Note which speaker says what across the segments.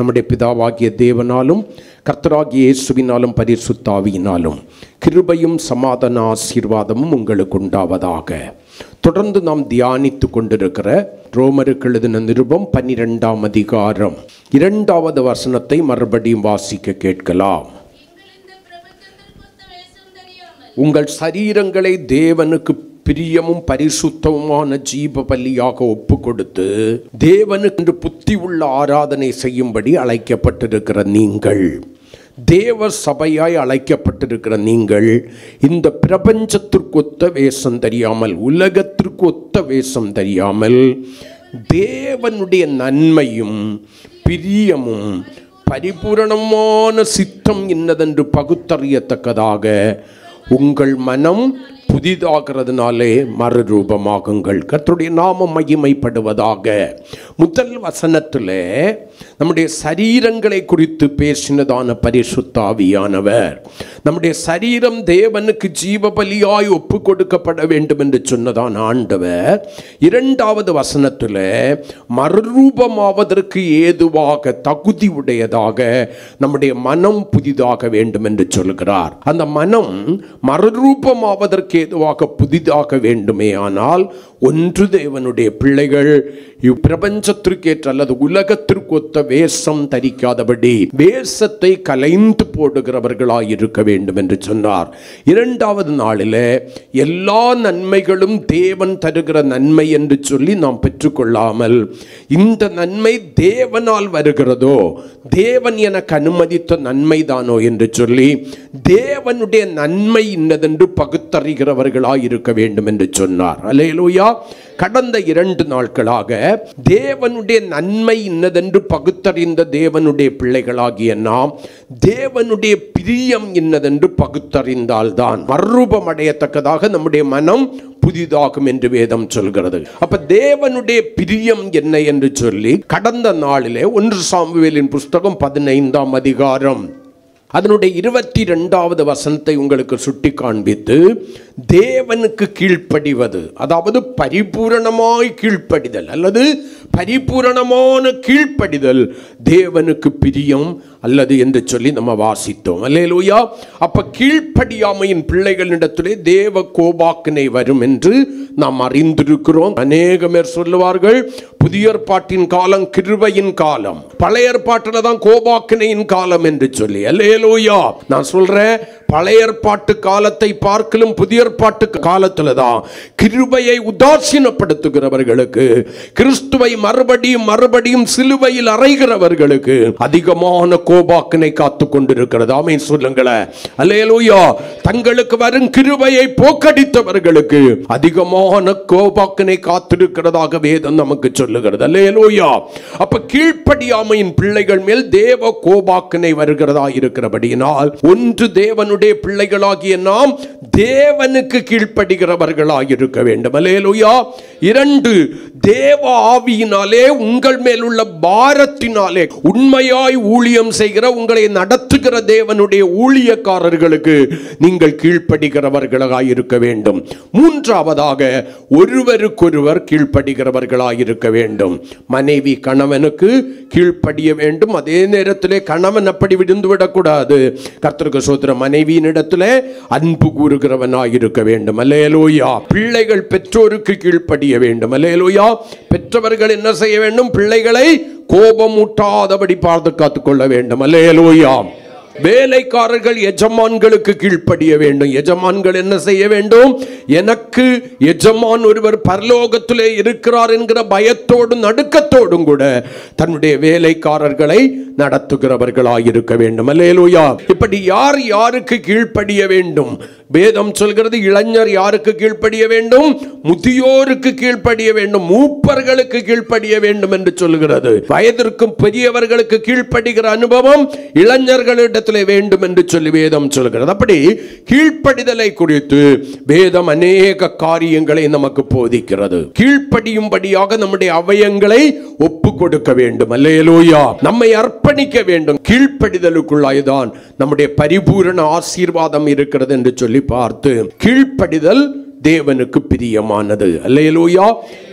Speaker 1: நம்முடைய பிதாவாகிய தேவனாலும் கர்த்தராகிய இயேசுவினாலும் பரிசுத்த ஆவியினாலும் கிருபையும் சமாதான ஆசீர்வாதமும் உங்களுக்கு உண்டாவதாக. தொடர்ந்து நாம் தியானித்து கொண்டிருக்கிற ரோமருக்கு எழுதின நிருபம் 12ஆம் அதிகாரம் 2வது வசனத்தை மறுபடியும் வாசிக்க கேட்கலாம். உங்கள் சரீரங்களை தேவனுக்கு பிரியமும் பரிசுத்தமுமான ஜீவ பலியாக ஒப்பு கொடுத்து தேவனுக்கு புத்தி உள்ள ஆராதனை செய்யும்படி அழைக்கப்பட்டிருக்கிற நீங்கள், தேவ சபையாய் அழைக்கப்பட்டிருக்கிற நீங்கள், இந்த பிரபஞ்சத்திற்கு ஒத்த வேஷம் தெரியாமல், உலகத்திற்கு ஒத்த வேஷம் தெரியாமல், தேவனுடைய நன்மையும் பிரியமும் பரிபூரணமான சித்தம் என்னதென்று பகுத்தறியத்தக்கதாக உங்கள் மனம் புதிதாகிறதுனாலே மறுரூபமாகுங்கள். கர்த்தருடைய நாமம் மகிமைப்படுவதாக. முதல் வசனத்தில் நம்முடைய சரீரங்களை குறித்து பேசினதான பரிசுத்த ஆவியானவர் நம்முடைய சரீரம் தேவனுக்கு ஜீவ பலியாய் ஒப்பு கொடுக்கப்பட வேண்டும் என்று சொன்னதான் ஆண்டவர் 2வது வசனத்தில் மறுரூபமாவதற்கு ஏதுவாக தகுதி உடையதாக நம்முடைய மனம் புதிதாக வேண்டும் என்று சொல்கிறார். அந்த மனம் மறுரூபமாவதற்கு ஏதுவாக புதிதாக வேண்டுமே ஆனால் ஒன்று தேவனுடைய பிள்ளைகள் இப்பிரபஞ்சத்திற்கேற்ற அல்லது உலகத்திற்கு ஒத்த வேஷம் தரிக்காதபடி வேஷத்தை கலைந்து போடுகிறவர்களாய் இருக்க வேண்டும் என்று சொன்னார். 2வது நாளில் எல்லா நன்மைகளும் தேவன் தருகிற நன்மை என்று சொல்லி நாம் பெற்றுக்கொள்ளாமல், இந்த நன்மை தேவனால் வருகிறதோ, தேவன் எனக்கு அனுமதித்த நன்மைதானோ என்று சொல்லி தேவனுடைய நன்மை இன்னதென்று பகுத்தறிகிறவர்களாய் இருக்க வேண்டும் என்று சொன்னார். அல்லேலூயா. கடந்த 2 நாட்களாக தேவனுடைய நன்மை இன்னதென்று பகுத்தறிந்த தேவனுடைய பிள்ளைகளாகிய நாம் தேவனுடைய பிரியம் இன்னதென்று பகுத்தறிந்தால்தான் மறுரூபம் அடையத்தக்கதாக நம்முடைய மனம் புதிதாகும் என்று வேதம் சொல்கிறது. அப்ப தேவனுடைய பிரியம் என்ன என்று சொல்லி கடந்த நாளிலே 1 சாமுவேலின் புஸ்தகம் 15ஆம் அதிகாரம் அதனுடைய 22வது வசனத்தை உங்களுக்கு சுட்டி காண்பித்து, தேவனுக்கு கீழ்ப்படிவது, அதாவது பரிபூரணமாய் கீழ்ப்படிதல் அல்லது பரிபூரணமான கீழ்ப்படிதல் தேவனுக்கு பிரியம் அல்லது என்று சொல்லி நம்ம வாசித்தோம். அல்லேலூயா. அப்ப கீழ்ப்படியாமையின் பிள்ளைகளிடத்திலே தேவ கோபாக்கினை வரும் என்று நாம் அறிந்திருக்கிறோம். அநேகமேர் சொல்லுவார்கள் புதிய ஏற்பாட்டின் காலம் கிருபையின் காலம், பழைய ஏற்பாட்டில் தான் கோபாக்கினையின் காலம் என்று சொல்லி. அல்லேலூயா. நான் சொல்றேன், பழைய ஏற்பாட்டு காலத்தை பார்க்கலும் புதிய ஏற்பாட்டு காலத்துல தான் கிருபையை உதாசீனப்படுத்துகிறவர்களுக்கு, கிறிஸ்துவை மறுபடியும் மறுபடியும் சிலுவையில் அறைகிறவர்களுக்கு அதிகமான கோபாக்கினை காத்து கொண்டிருக்கிறது. ஆமென் சொல்லுங்களேன். அல்லேலூயா. தங்களுக்கு வரும் கிருபையை போக்கடித்தவர்களுக்கு அதிகமான கோபாக்கினை காத்திருக்கிறதாக வேதம் நமக்கு சொல்லுகிறது. அல்லேலூயா. அப்ப கீழ்ப்படியாமையின் பிள்ளைகள் மேல் தேவ கோபாக்கினை வருகிறதா இருக்கிறபடியினால், ஒன்று தேவனுடைய பிள்ளைகளாகிய நாம் தேவனுக்கு கீழ்ப்படுகிறவர்களாக இருக்க வேண்டும். அல்லேலூயா. 2, தேவ ஆவியினாலே உங்கள் மேல் உள்ள பாரத்தினாலே உண்மையாய் ஊழியம் செய்கிற உங்களை நடத்துகிற தேவனுடைய ஊழியக்காரர்களுக்கு நீங்கள் கீழ்ப்படுகிறவர்களாக இருக்க வேண்டும். 3வதாக ஒருவருக்கொருவர் கீழ்ப்படுகிறவர்களாக இருக்க வேண்டும். மனைவி கணவனுக்கு கீழ்ப்படிய வேண்டும். அதே நேரத்திலே கணவன் அப்படி விடுந்துவிடக்கூடாது. கர்த்தருக்கு ஸ்தோத்திரம். மனைவியினிடத்திலே அன்பு கூறுகிறவனாய் இருக்க வேண்டும். அல்லேலூயா. பிள்ளைகள் பெற்றோருக்கு கீழ்ப்படிய வேண்டும். அல்லேலூயா. பெற்றவர்கள் என்ன செய்ய வேண்டும்? பிள்ளைகளை கோபமூட்டாதபடி பாதுகாத்துக் கொள்ள வேண்டும். அல்லேலூயா. வேலைக்காரர்கள் எஜமான்களுக்கு கீழ்ப்படிய வேண்டும். எஜமான்கள் என்ன செய்ய வேண்டும்? எனக்கு எஜமான் ஒருவர் பரலோகத்திலே இருக்கிறார் என்கிற பயத்தோடும் நடுக்கத்தோடும் கூட தன்னுடைய வேலைக்காரர்களை நடத்துகிறவர்களாய் இருக்க வேண்டும். அல்லேலூயா. இப்படி யார் யாருக்கு கீழ்ப்படிய வேண்டும்? வேதம் சொல்கிறது, இளைஞர் யாருக்கு கீழ்ப்படிய வேண்டும்? முதியோருக்கு கீழ்ப்படிய வேண்டும், மூப்பர்களுக்கு கீழ்ப்படிய வேண்டும் என்று சொல்கிறது. வயதிற்கும் பெரியவர்களுக்கு கீழ்ப்படுகிற அனுபவம் இளைஞர்களிடத்திலே வேண்டும் என்று சொல்லி வேதம் சொல்கிறது. அப்படி கீழ்ப்படிதலை குறித்து வேதம் அநேக காரியங்களை நமக்கு போதிக்கிறது. கீழ்ப்படியும்படியாக நம்முடைய அவயங்களை ஒப்பு கொடுக்க வேண்டும். அல்லேலூயா. நம்மை அர்ப்பணிக்க வேண்டும். கீழ்ப்படிதலுக்குள்ளாய்தான் நம்முடைய பரிபூரண ஆசீர்வாதம் இருக்கிறது என்று சொல்லி பார்த்து, கீழ்ப்படிதல் தேவனுக்கு பிரியமானது. அல்லேலூயா.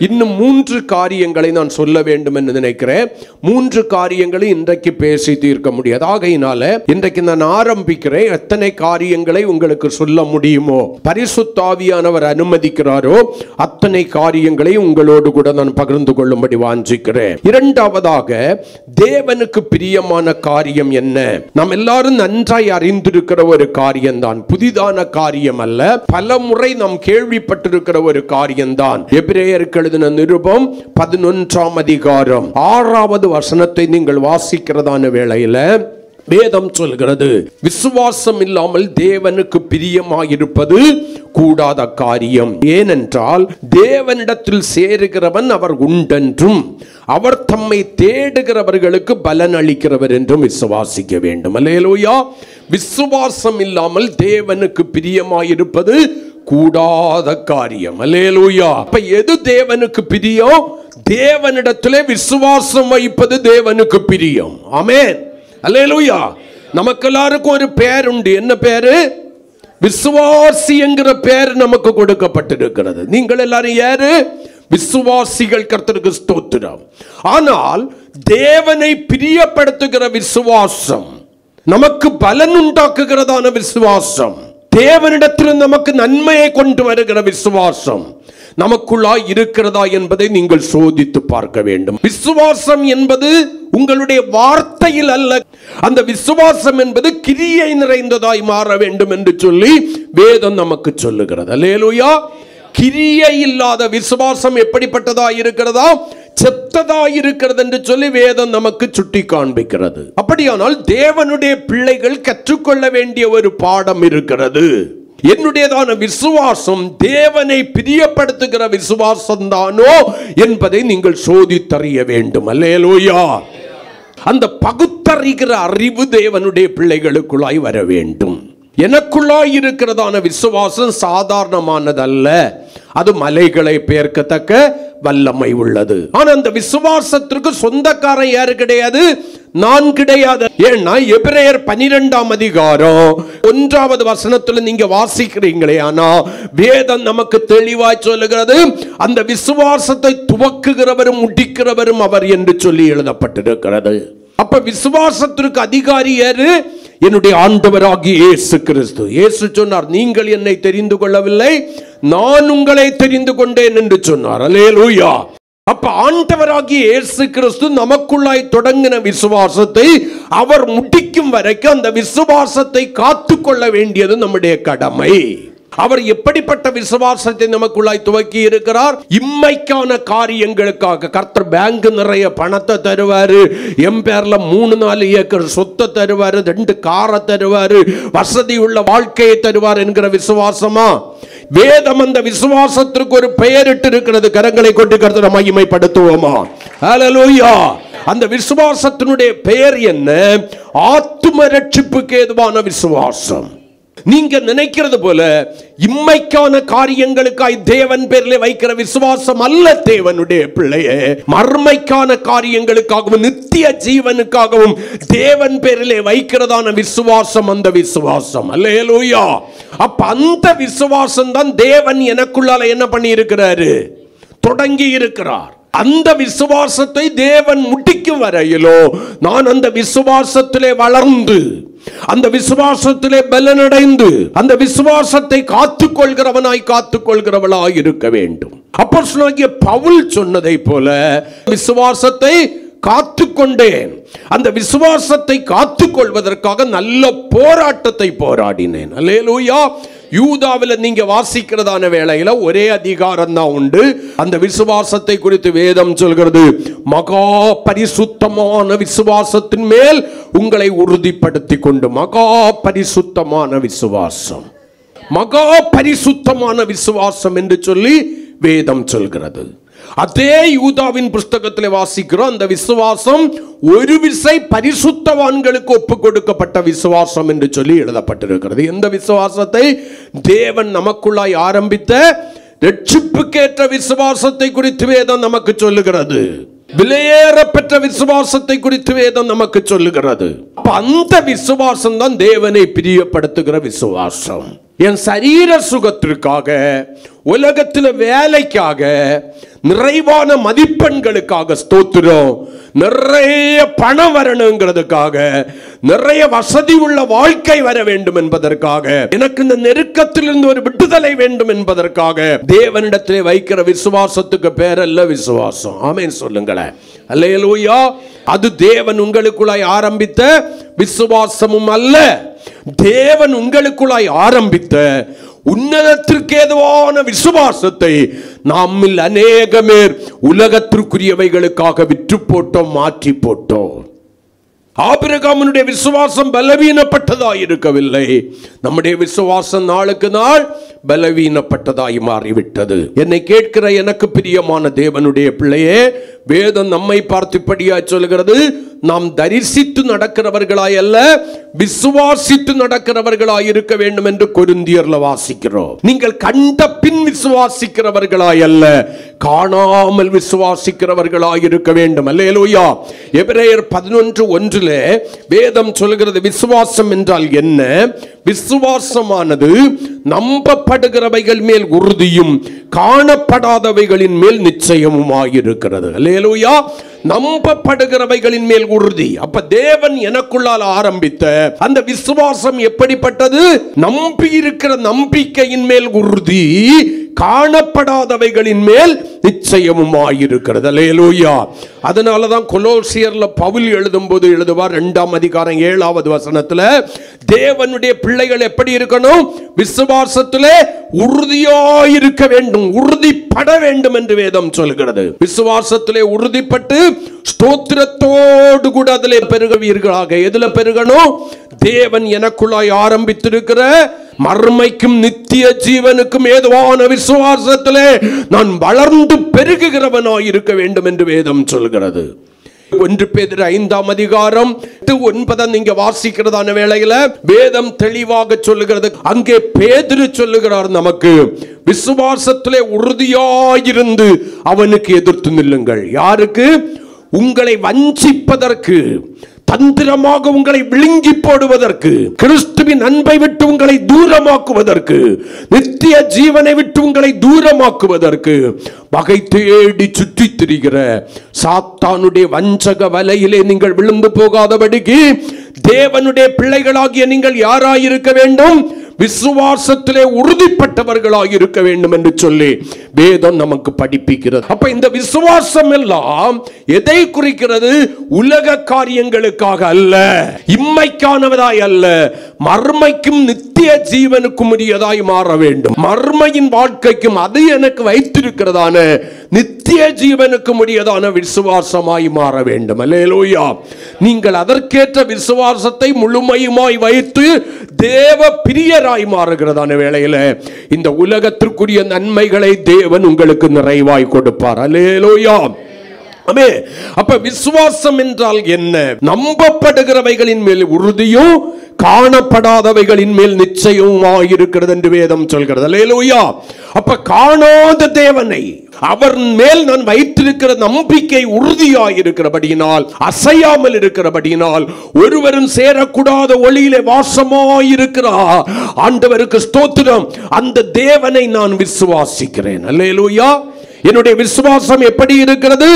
Speaker 1: இன்னும் 3 காரியங்களை நான் சொல்ல வேண்டும் என்று நினைக்கிறேன். 3 காரியங்களை இன்றைக்கு பேசி தீர்க்க முடியாது. ஆகையினால இன்றைக்கு நான் ஆரம்பிக்கிறேன். எத்தனை காரியங்களை உங்களுக்கு சொல்ல முடியுமோ, பரிசுத்த ஆவியானவர் அனுமதிக்கிறாரோ அத்தனை காரியங்களை உங்களோடு கூட நான் பகிர்ந்து கொள்ளும்படி வாஞ்சிக்கிறேன். இரண்டாவதாக, தேவனுக்கு பிரியமான காரியம் என்ன? நாம் எல்லாரும் நன்றாய் அறிந்திருக்கிற ஒரு காரியம்தான், புதிதான காரியம் அல்ல, பல முறை நாம் கேள்விப்பட்டிருக்கிற ஒரு காரியம்தான். எபிரேயருக்கு எழுதின நிருபம் 11ஆம் அதிகாரம் 6வது வசனத்தை நீங்கள் வாசிக்கிறதான வேளையில வேதம் சொல்கிறது, விசுவாசம் இல்லாமல் தேவனுக்கு பிரியமாயிருப்பது கூடாத காரியம். ஏனென்றால் தேவனிடத்தில் சேருகிறவன் அவர் உண்டென்றும் அவர் தம்மை தேடுகிறவர்களுக்கு பலன் அளிக்கிறவர் என்றும் விசுவாசிக்க வேண்டும். அல்லேலூயா. விசுவாசம் இல்லாமல் தேவனுக்கு பிரியமாயிருப்பது கூடாத காரியம். அல்லேலூயா. அப்ப எது தேவனுக்கு பிரியம்? தேவனிடத்திலே விசுவாசம் வைப்பது தேவனுக்கு பிரியம். ஆமென். அல்லேலூயா. நமக்கு எல்லாருக்கும் ஒரு பேர் உண்டு. என்ன பேரு? விசுவாசி என்கிற பேர் நமக்கு கொடுக்கப்பட்டிருக்கிறது. நீங்கள் எல்லாரும் யாரு? விசுவாசிகள். கர்த்தருக்கு ஸ்தோத்திரம். ஆனால் தேவனை பிரியப்படுத்துகிற விசுவாசம், நமக்கு பலன் உண்டாக்குகிறதான விசுவாசம், தேவனிடத்தில் நமக்கு நன்மையை கொண்டு வருகிற விசுவாசம் நமக்குள்ளாய் இருக்கிறதா என்பதை நீங்கள் சோதித்து பார்க்க வேண்டும். விசுவாசம் என்பது உங்களுடைய வார்த்தையில் அல்ல, அந்த விசுவாசம் என்பது கிரியை நிறைந்ததாய் மாற வேண்டும் என்று சொல்லி வேதம் நமக்கு சொல்லுகிறது. அல்லேலூயா. கிரியை இல்லாத விசுவாசம் எப்படிப்பட்டதா இருக்கிறதா? செத்ததா இருக்கிறது என்று சொல்லி வேதம் நமக்கு சுட்டி காண்பிக்கிறது. அப்படியானால் தேவனுடைய பிள்ளைகள் கற்றுக்கொள்ள வேண்டிய ஒரு பாடம் இருக்கிறது. என்னுடையதான விசுவாசம் தேவனை பிரியப்படுத்துகிற விசுவாசம் தானோ என்பதை நீங்கள் சோதித்தறிய வேண்டும். அல்லேலூயா. அந்த பகுத்தறிகிற அறிவு தேவனுடைய பிள்ளைகளுக்குள்ளாய் வர வேண்டும். எனக்குள்ளாய் இருக்கிறதான விசுவாசம் சாதாரணமானதல்ல, அது மலைகளை பெயர்க்கத்தக்க வல்லமை உள்ளது. ஆனா அந்த விசுவாசத்திற்கு சொந்தக்காரன் யாரு கிடையாது? நான் கிடையாது. ஏன்னா எபிரேயர் 12ஆம் அதிகாரம் 1வது வசனத்துல நீங்க வாசிக்கிறீங்களே, ஆனா வேதம் நமக்கு தெளிவாய் சொல்லுகிறது, அந்த விசுவாசத்தை துவக்குகிறவரும் முடிக்கிறவரும் அவர் என்று சொல்லி எழுதப்பட்டிருக்கிறது. அப்ப விசுவாசத்திற்கு அதிகாரி யாரு? என்னுடைய ஆண்டவராகிய இயேசு கிறிஸ்து. இயேசு சொன்னார், நீங்கள் என்னை தெரிந்து கொள்ளவில்லை, நான் உங்களை தெரிந்து கொண்டேன் என்று சொன்னார். அல்லேலூயா. அப்ப ஆண்டவராகிய இயேசு கிறிஸ்து நமக்குள்ளாய் தொடங்கின விசுவாசத்தை அவர் முடிக்கும் வரைக்கும் அந்த விசுவாசத்தை காத்துக்கொள்ள வேண்டியது நம்முடைய கடமை. அவர் எப்படிப்பட்ட விசுவாசத்தை நமக்குள்ளாய் துவக்கி இருக்கிறார்? இம்மைக்கான காரியங்களுக்காக. கர்த்தர் பேங்க் நிறைய பணத்தை தருவாரு, என் பேர்ல 3-4 ஏக்கர் சொத்தை தருவாரு, 2 காரை தருவாரு, வசதி உள்ள வாழ்க்கையை தருவார் என்கிற விசுவாசமா? வேதம் அந்த விசுவாசத்திற்கு ஒரு பெயரிட்டு இருக்கிறது. கரங்களை கொண்டு கர்த்தரை மகிமைப்படுத்துவோமா? ஹல்லேலூயா. அந்த விசுவாசத்தினுடைய பெயர் என்ன? ஆத்தும ரட்சிப்புக்கு ஏதுவான விசுவாசம். நீங்க நினைக்கிறது போல இம்மைக்கான காரியங்களுக்காய் தேவன் பேரில் வைக்கிற விசுவாசம் அல்ல தேவனுடைய பிள்ளையே. மர்மைக்கான காரியங்களுக்காகவும் நித்திய ஜீவனுக்காகவும் தேவன் பேரிலே வைக்கிறதான விசுவாசம் அந்த விசுவாசம். அல்லேலூயா. அப்ப அந்த விசுவாசம் தான் தேவன் எனக்குள்ளால என்ன பண்ணி இருக்கிறாரு? தொடங்கி இருக்கிறார். அந்த விசுவாசத்தை தேவன் முடிக்கும் வரையிலோ நான் அந்த விசுவாசத்திலே வளர்ந்து, அந்த விசுவாசத்திலே பலனடைந்து, அந்த விசுவாசத்தை காத்துக்கொள்கிறவளாய் இருக்க வேண்டும். அப்போஸ்தலனாகிய பவுல் சொன்னதை போல விசுவாசத்தை காத்துக்கொண்டேன், அந்த விசுவாசத்தை காத்துக்கொள்வதற்காக நல்ல போராட்டத்தை போராடினேன். அல்லேலூயா. யூதாவில் நீங்க வாசிக்கிறதான வேளையில ஒரே அதிகாரம் தான் உண்டு. அந்த விசுவாசத்தை குறித்து வேதம் சொல்கிறது, மகா பரிசுத்தமான விசுவாசத்தின் மேல் உங்களை உறுதிப்படுத்திக் கொண்டு. மகா பரிசுத்தமான விசுவாசம், மகா பரிசுத்தமான விசுவாசம் என்று சொல்லி வேதம் சொல்கிறது. அதே யூதாவின் புஸ்தகத்தில் வாசிக்கிறோம், அந்த விசுவாசம் ஒரு விசை பரிசுத்தவான்களுக்கு ஒப்பு கொடுக்கப்பட்ட விசுவாசம் என்று சொல்லி எழுதப்பட்டிருக்கிறது. எந்த விசுவாசத்தை? தேவன் நமக்குள்ளாய் ஆரம்பித்த ரட்சிப்புக்கேற்ற விசுவாசத்தை குறித்து வேதம் நமக்கு சொல்லுகிறது. விலையேற பெற்ற விசுவாசத்தை குறித்து வேதம் நமக்கு சொல்லுகிறது. அந்த விசுவாசம் தான் தேவனை பிரியப்படுத்துகிற விசுவாசம். என் சரீர சுகத்திற்காக, உலகத்தில் வேலைக்காக, நிறைவான மதிப்பெண்களுக்காக ஸ்தோத்திரம், நிறைய பணம் வரணுங்கிறதுக்காக, நிறைய வசதி உள்ள வாழ்க்கை வர வேண்டும் என்பதற்காக, எனக்கு இந்த நெருக்கத்திலிருந்து ஒரு விடுதலை வேண்டும் என்பதற்காக தேவனிடத்திலே வைக்கிற விசுவாசத்துக்கு பேரல்ல விசுவாசம். ஆமென் சொல்லுங்களேன். அல்லேலூயா. அது தேவன் உங்களுக்குள்ளாய் ஆரம்பித்த விசுவாசமும் அல்ல, தேவன் உங்களுக்குள்ளாய் ஆரம்பித்த உன்னதத்திற்கு ஏதுவான விசுவாசத்தை நம்மில் அநேகமேர் உலகத்திற்குரியவைகளுக்காக விற்று போட்டோம், மாற்றி போட்டோம். ஆபிரகாமுடைய விசுவாசம் பலவீனப்பட்டதாய் இருக்கவில்லை, நம்முடைய விசுவாசம் நாளுக்கு நாள் பலவீனப்பட்டதாய் மாறிவிட்டது. என்னை கேட்கிற எனக்கு பிரியமான தேவனுடைய பிள்ளையே, வேதம் நம்மை பார்த்துப்படியா சொல்கிறது, நாம் தரிசித்து நடக்கிறவர்களாய் அல்ல, விசுவாசித்து நடக்கிறவர்களாய் இருக்க வேண்டும் என்று கொரிந்தியர்ல வாசிக்கிறோம். நீங்கள் கண்ட பின் விசுவாசிக்கிறவர்களாய் அல்ல, காணாமல் விசுவாசிக்கிறவர்களாய் இருக்க வேண்டும். அல்லேலூயா. எபிரேயர் 11:1 வேதம் சொல்கிறது, விசுவாசம் என்றால் என்ன? விசுவாசமானது நம்பப்படுகிறவைகள் மேல் உறுதியும் காணப்படாதவைகளின் மேல் நிச்சயமுமாயிருக்கிறது. அல்லேலூயா. நம்பப்படுகிறவைகளின் மேல் உறுதி. அப்ப தேவன் எனக்குள்ளால் ஆரம்பித்த அந்த விசுவாசம் எப்படிப்பட்டது? நம்பி இருக்கிற நம்பிக்கையின் மேல் உறுதி, காணப்படாதவைகளின் மேல் நிச்சயமுமாயிருக்கிறது. அல்லேலூயா. அதனாலதான் கொலோசியர்ல பவுல் எழுதும்போது எழுதுவார் 2ஆம் அதிகாரம் 7வது வசனத்துல, தேவனுடைய பிள்ளைகள் எப்படி இருக்கணும்? விசுவாசத்திலே உறுதியாயிருக்க வேண்டும், உறுதிப்பட வேண்டும் என்று வேதம் சொல்கிறது. விசுவாசத்திலே உறுதிப்பட்டு ஸ்தோத்திரத்தோடு கூட அதிலே பெருகுவீர்களாக. எதுல பெருகணும்? தேவன் எனக்குள்ளாய் ஆரம்பித்திருக்கிற மறுமைக்கும் நித்திய ஜீவனுக்கும் ஏதுவான விசுவாசத்திலே நான் வளர்ந்து பெருகுகிறவனாய் இருக்க வேண்டும் என்று வேதம் சொல்கிறது. 1 பேதுரு 5ஆம் அதிகாரம் 9 நீங்க வாசிக்கிறதான வேளையில வேதம் தெளிவாக சொல்லுகிறது. அங்கே பேதுரு சொல்லுகிறார் நமக்கு, விசுவாசத்திலே உறுதியாயிருந்து அவனுக்கு எதிர்த்து நில்லுங்கள். யாருக்கு? உங்களை வஞ்சிப்பதற்கு, தந்திரமாக உங்களை விழுங்கி போடுவதற்கு, கிறிஸ்துவின் அன்பை விட்டு உங்களை தூரமாக்குவதற்கு, நித்திய ஜீவனை விட்டு உங்களை தூரமாக்குவதற்கு வகை தேடி சுற்றி திரிகிற சாத்தானுடைய வஞ்சக வலையிலே நீங்கள் விழுந்து போகாதபடிக்கு தேவனுடைய பிள்ளைகளாகிய நீங்கள் யாராயிருக்க வேண்டும்? விசுவாசத்திலே உறுதிப்பட்டவர்களாக இருக்க வேண்டும் என்று சொல்லி வேதம் நமக்கு படிப்பிக்கிறது. அப்ப இந்த விசுவாசம் எல்லாம் எதை குறிக்கிறது? உலக காரியங்களுக்காக அல்ல, இம்மைக்கானவதாய் அல்ல, மர்மைக்கும் நித்திய ஜீவனுக்கும் உரியதாய் மாற வேண்டும். மர்மையின் வாழ்க்கைக்கும் அது எனக்கு வைத்திருக்கிறதான நித்திய ஜீவனுக்கு உரியதான விசுவாசமாய் மாற வேண்டும். அல்லேலூயா. நீங்கள் அதற்கேற்ற விசுவாசத்தை முழுமையுமாய் வைத்து தேவ பிரியராய் மாறுகிறதான வேளையில இந்த உலகத்திற்குரிய நன்மைகளை தேவன் உங்களுக்கு நிறைவாய் கொடுப்பார். அல்லேலூயா. அப்ப விசுவாசம் என்றால் என்ன? நம்பப்படுகிறவைகளின் மேல் உறுதியும் காணப்படாதவைகளின் மேல் நிச்சயமாயிருக்கிறது என்று வேதம் சொல்கிறது. அல்லேலூயா. அப்ப காணாத தேவனை, அவர் மேல் நான் வைத்திருக்கிற நம்பிக்கை உறுதியாயிருக்கிறபடியினால், அசையாமல் இருக்கிறபடியினால், ஒருவரும் சேரக்கூடாத ஒளியிலே வாசமாயிருக்கிறார். ஆண்டவருக்கு ஸ்தோத்திரம். அந்த தேவனை நான் விசுவாசிக்கிறேன். அல்லேலூயா. என்னுடைய விசுவாசம் எப்படி இருக்கிறது?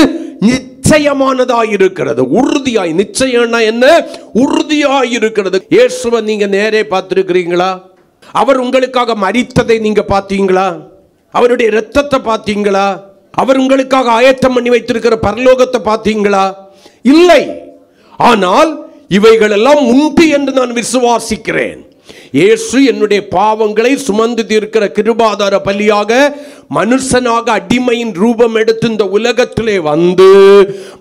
Speaker 1: நிச்சயமானதாய் இருக்கிறது, உறுதியாய். நிச்சயம்னா என்ன? உறுதியாய் இருக்கிறது. இயேசுவை நீங்க நேரே பார்த்திருக்கிறீங்களா? அவர் உங்களுக்காக மரித்ததை நீங்க பார்த்தீங்களா? அவருடைய இரத்தத்தை பார்த்தீங்களா? அவர் உங்களுக்காக ஆயத்தம் பண்ணி வைத்திருக்கிற பரலோகத்தை பார்த்தீங்களா? இல்லை. ஆனால் இவைகள் எல்லாம் உண்டு என்று நான் விசுவாசிக்கிறேன். இயேசு என்னுடைய பாவங்களை சுமந்து தீர்க்கிற கிருபாதார பலியாக மனுஷனாக அடிமையின் ரூபம் எடுத்து இந்த உலகத்திலே வந்து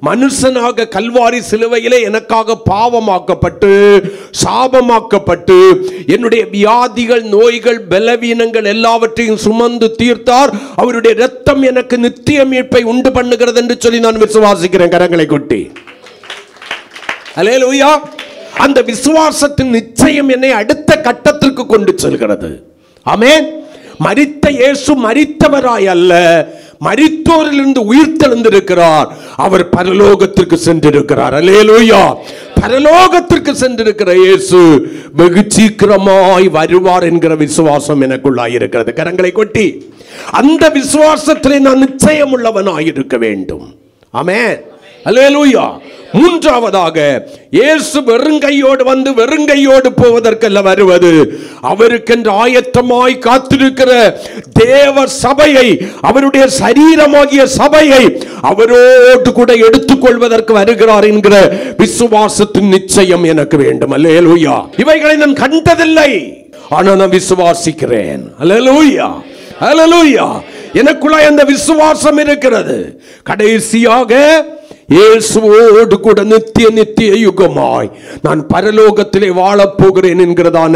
Speaker 1: மனுஷனாக கல்வாரி சிலுவையிலே எனக்காக பாவமாக்கப்பட்டு சாபமாக்கப்பட்டு என்னுடைய வியாதிகள், நோய்கள், பலவீனங்கள் எல்லாவற்றையும் சுமந்து தீர்த்தார். அவருடைய இரத்தம் எனக்கு நித்திய மீட்பை உண்டு பண்ணுகிறது என்று சொல்லி நான் விசுவாசிக்கிறேன். கரங்களை கொட்டி அல்லேலூயா. அந்த விசுவாசத்தின் நிச்சயம் என்னை அடுத்த கட்டத்திற்கு கொண்டு செல்கிறது. ஆமென். மரித்த இயேசு மரித்தவராய் அல்ல, மரித்தோரிலிருந்து உயிர்த்தெழுந்திருக்கிறார். அவர் பரலோகத்திற்கு சென்றிருக்கிறார். அல்லேலூயா. பரலோகத்திற்கு சென்றிருக்கிற இயேசு வெகு சீக்கிரமாய் வருவார் என்கிற விசுவாசம் எனக்குள்ளாய் இருக்கிறது. கரங்களை கொட்டி அந்த விசுவாசத்திலே நான் நிச்சயம் உள்ளவனாய் இருக்க வேண்டும். ஆமென், அல்லேலூயா. மூன்றாவதாக, இயேசு வெறுங்கையோடு வந்து வெறுங்கையோடு போவதற்கல்ல வருவது, அவருக்கென்று ஆயத்தமாய் காத்திருக்கிற தேவ சபையை, அவருடைய சரீரமாகிய சபையை அவரோடு கூட எடுத்துக்கொள்வதற்கு வருகிறார் என்கிற விசுவாசத்தின் நிச்சயம் எனக்கு வேண்டும். அல்லேலூயா. இவைகளை நான் கண்டதில்லை, ஆனால் நான் விசுவாசிக்கிறேன். அல்லேலூயா, அல்லேலூயா. எனக்குள்ளாய் அந்த விசுவாசம் இருக்கிறது. கடைசியாக, இயேசுவோடு கூட நித்திய நித்திய யுகமாய் நான் பரலோகத்திலே வாழப்போகிறேன் என்கிறதான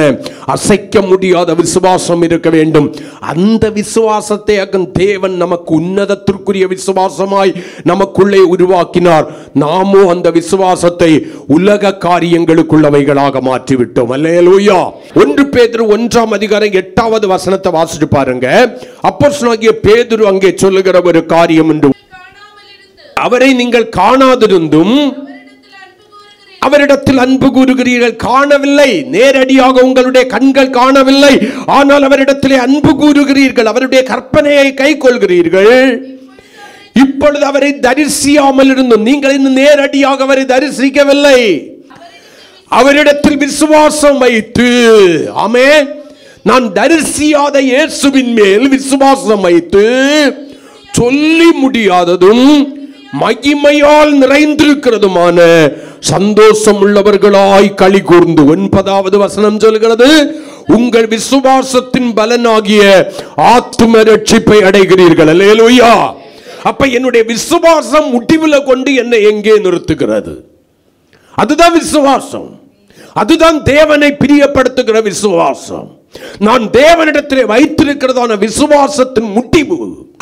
Speaker 1: அசைக்க முடியாத விசுவாசம் இருக்க வேண்டும். அந்த விசுவாசத்தை தேவன் நமக்கு உன்னதத்திற்குரிய விசுவாசமாய் நமக்குள்ளே உருவாக்கினார். நாமோ அந்த விசுவாசத்தை உலக காரியங்களுக்குள்ளவைகளாக மாற்றிவிட்டோம். அல்லேலூயா. 1 பேதுரு 1 வசனத்தை வாசிச்சு பாருங்க. அப்போஸ்தலனாகிய பேதுரு அங்கே சொல்லுகிற ஒரு காரியம் என்று, அவரை நீங்கள் காணாதிருந்தும் அவரிடத்தில் அன்பு கூறுகிறீர்கள். காணவில்லை, நேரடியாக உங்களுடைய கண்கள் காணவில்லை, ஆனால் அவரிடத்திலே அன்பு கூறுகிறீர்கள், அவருடைய கற்பனையை கை கொள்கிறீர்கள். இப்பொழுது அவரை தரிசியாமல் இருந்தும், நீங்கள் இன்னும் நேரடியாக அவரை தரிசிக்கவில்லை, அவரிடத்தில் விசுவாசம் வைத்து, ஆமென், நான் தரிசியாத இயேசுவின் மேல் விசுவாசம் வைத்து சொல்லி முடியாததும் மகிமையால் நிறைந்திருக்கிறதுமான சந்தோஷம் உள்ளவர்களாய் களி கூர்ந்து, 9வது வசனம் சொல்கிறது, உங்கள் விசுவாசத்தின் பலனாகிய ஆத்தும ரட்சிப்பை அடைகிறீர்கள். அல்லேலூயா. அப்ப என்னுடைய விசுவாசம் முடிவுல கொண்டு என்னை எங்கே நிறுத்துகிறது? அதுதான் விசுவாசம். அதுதான் தேவனை பிரியப்படுத்துகிற விசுவாசம். நான் தேவனிடத்திலே வைத்திருக்கிறதான விசுவாசத்தின் முடிவு.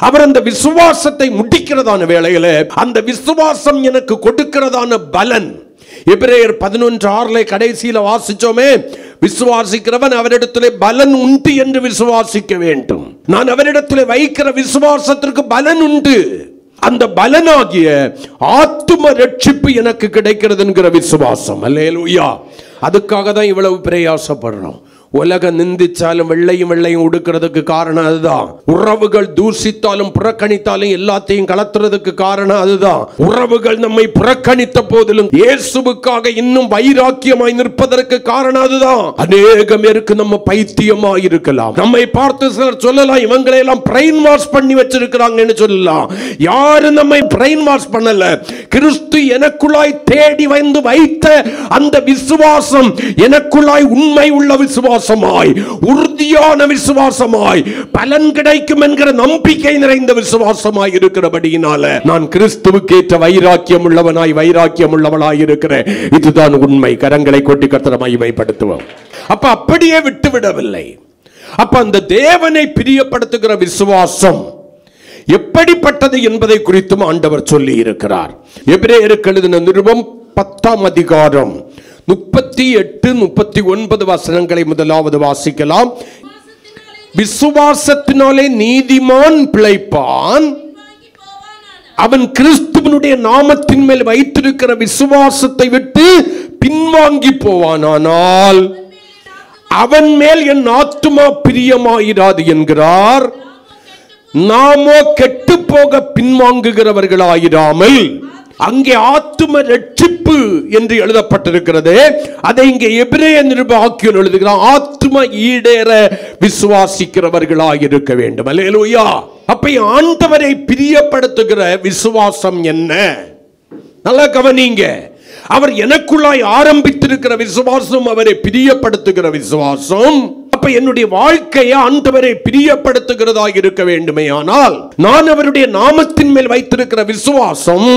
Speaker 1: அவர் அந்த விசுவாசத்தை முடிக்கிறதான வேளையில அந்த விசுவாசம் எனக்கு கொடுக்கிறதான பலன். எபிரேயர் 11:6 கடைசியில வாசிச்சோமே, விசுவாசிக்கிறவன் அவரிடத்திலே பலன் உண்டு என்று விசுவாசிக்க வேண்டும். நான் அவரிடத்திலே வைக்கிற விசுவாசத்திற்கு பலன் உண்டு. அந்த பலனாகிய ஆத்தும ரட்சிப்பு எனக்கு கிடைக்கிறது என்கிற விசுவாசம். அல்லேலூயா. அதுக்காக தான் இவ்வளவு பிரயாசப்படுறோம். உலகம் நிந்திச்சாலும் வெள்ளையும் உடுக்கிறதுக்கு காரணம் அதுதான். உறவுகள் தூசித்தாலும் புறக்கணித்தாலும் எல்லாத்தையும் கலத்துறதுக்கு காரணம் அதுதான். உறவுகள் நம்மை புறக்கணித்த போதிலும் இயேசுவுக்காக இன்னும் வைராக்கியமாய் நிற்பதற்கு காரணம் அதுதான். அநேகம் பேருக்கு நம்ம பைத்தியமாய் இருக்கலாம். நம்மை பார்த்து சிலர் சொல்லலாம், இவங்களை எல்லாம் பிரெயின் வாஷ் பண்ணி வச்சிருக்கிறாங்கன்னு சொல்லலாம். யாரும் நம்மை பிரெயின் வாஷ் பண்ணல. கிறிஸ்து எனக்குள்ளாய் தேடி வந்து வைத்த அந்த விசுவாசம் எனக்குள்ளாய் உண்மை உள்ள விசுவாசம், உறுதியான விசுவாசமாய், பலன் கிடைக்கும் என்கிற நம்பிக்கை நிறைந்த விசுவாசமாய் இருக்கிறபடியினால நான் கிறிஸ்துவுக்கு ஏற்ற வைராக்கியம் உள்ளவனாய் இருக்கிறேன். இதுதான் உண்மை. கரங்களை கொட்டி கர்த்தரை மகிமைப்படுத்துவோம். அப்ப அப்படியே விட்டுவிடவில்லை. அப்ப அந்த தேவனை பிரியப்படுத்துகிற விசுவாசம் எப்படிப்பட்டது என்பதை குறித்தும் ஆண்டவர் சொல்லி இருக்கிறார். எபிரேயருக்கு எழுதின நிருபம் 10ஆம் அதிகாரம் 38-39 வசனங்களை முதலாவது வாசிக்கலாம். விசுவாசத்தினாலே நீதிமான் பிழைப்பான், அவன் கிறிஸ்துவனுடைய நாமத்தின் மேல் வைத்திருக்கிற விசுவாசத்தை விட்டு பின்வாங்கி போவானால் அவன் மேல் என் ஆத்துமா பிரியமாயிராது என்கிறார். நாமோ கெட்டு போக பின்வாங்குகிறவர்களாயிராமல், அங்கே ஆத்தும ரட்சிப்பு என்று எழுதப்பட்டிருக்கிறது. அதை இங்கே எபிரேய நிருபாக்கியன் எழுதுகிறான், ஆத்தும ஈடேற விசுவாசிக்கிறவர்களாக இருக்க வேண்டும். அல்லேலூயா. அப்ப ஆண்டவரை பிரியப்படுத்துகிற விசுவாசம் என்ன? நல்லா கவனிங்க. அவர் எனக்குள்ளாய் ஆரம்பித்திருக்கிற விசுவாசம் அவரை பிரியப்படுத்துகிற விசுவாசம். அப்ப என்னுடைய வாழ்க்கையை ஆண்டவரை பிரியப்படுத்துகிறதாக இருக்க வேண்டுமே ஆனால் நான் அவருடைய நாமத்தின் மேல் வைத்திருக்கிற விசுவாசம்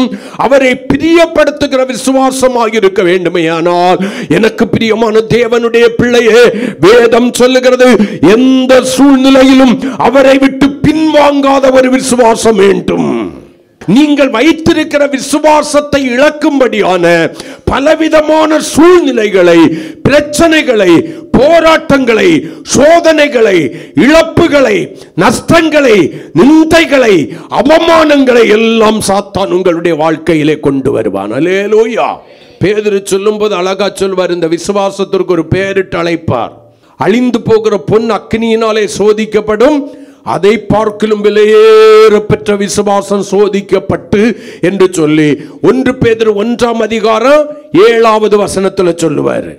Speaker 1: அவரை பிரியப்படுத்துகிற விசுவாசமாக இருக்க வேண்டுமே ஆனால், எனக்கு பிரியமான தேவனுடைய பிள்ளையே, வேதம் சொல்லுகிறது, எந்த சூழ்நிலையிலும் அவரை விட்டு பின்வாங்காத ஒரு விசுவாசம் வேண்டும். நீங்கள் வைத்திருக்கிற விசுவாசத்தை இழக்கும்படியான பலவிதமான சூழ்நிலைகளை, பிரச்சனைகளை, போராட்டங்களை, சோதனைகளை, இழப்புகளை, நஷ்டங்களை, நிந்தைகளை, அவமானங்களை எல்லாம் சாத்தான் உங்களுடைய வாழ்க்கையிலே கொண்டு வருவான். அல்லேலூயா. பேதுரு சொல்லும்போது அழகா சொல்வார், இந்த விசுவாசத்திற்கு ஒரு பேரிட்டு அழைப்பார். அழிந்து போகிற பொன் அக்னியினாலே சோதிக்கப்படும், அதை பார்க்கிலும் விலையேற பெற்ற விசுவாசம் சோதிக்கப்பட்டு என்று சொல்லி 1 பேதுரு 1ஆம் அதிகாரம் 7வது வசனத்துல சொல்லுவாரு.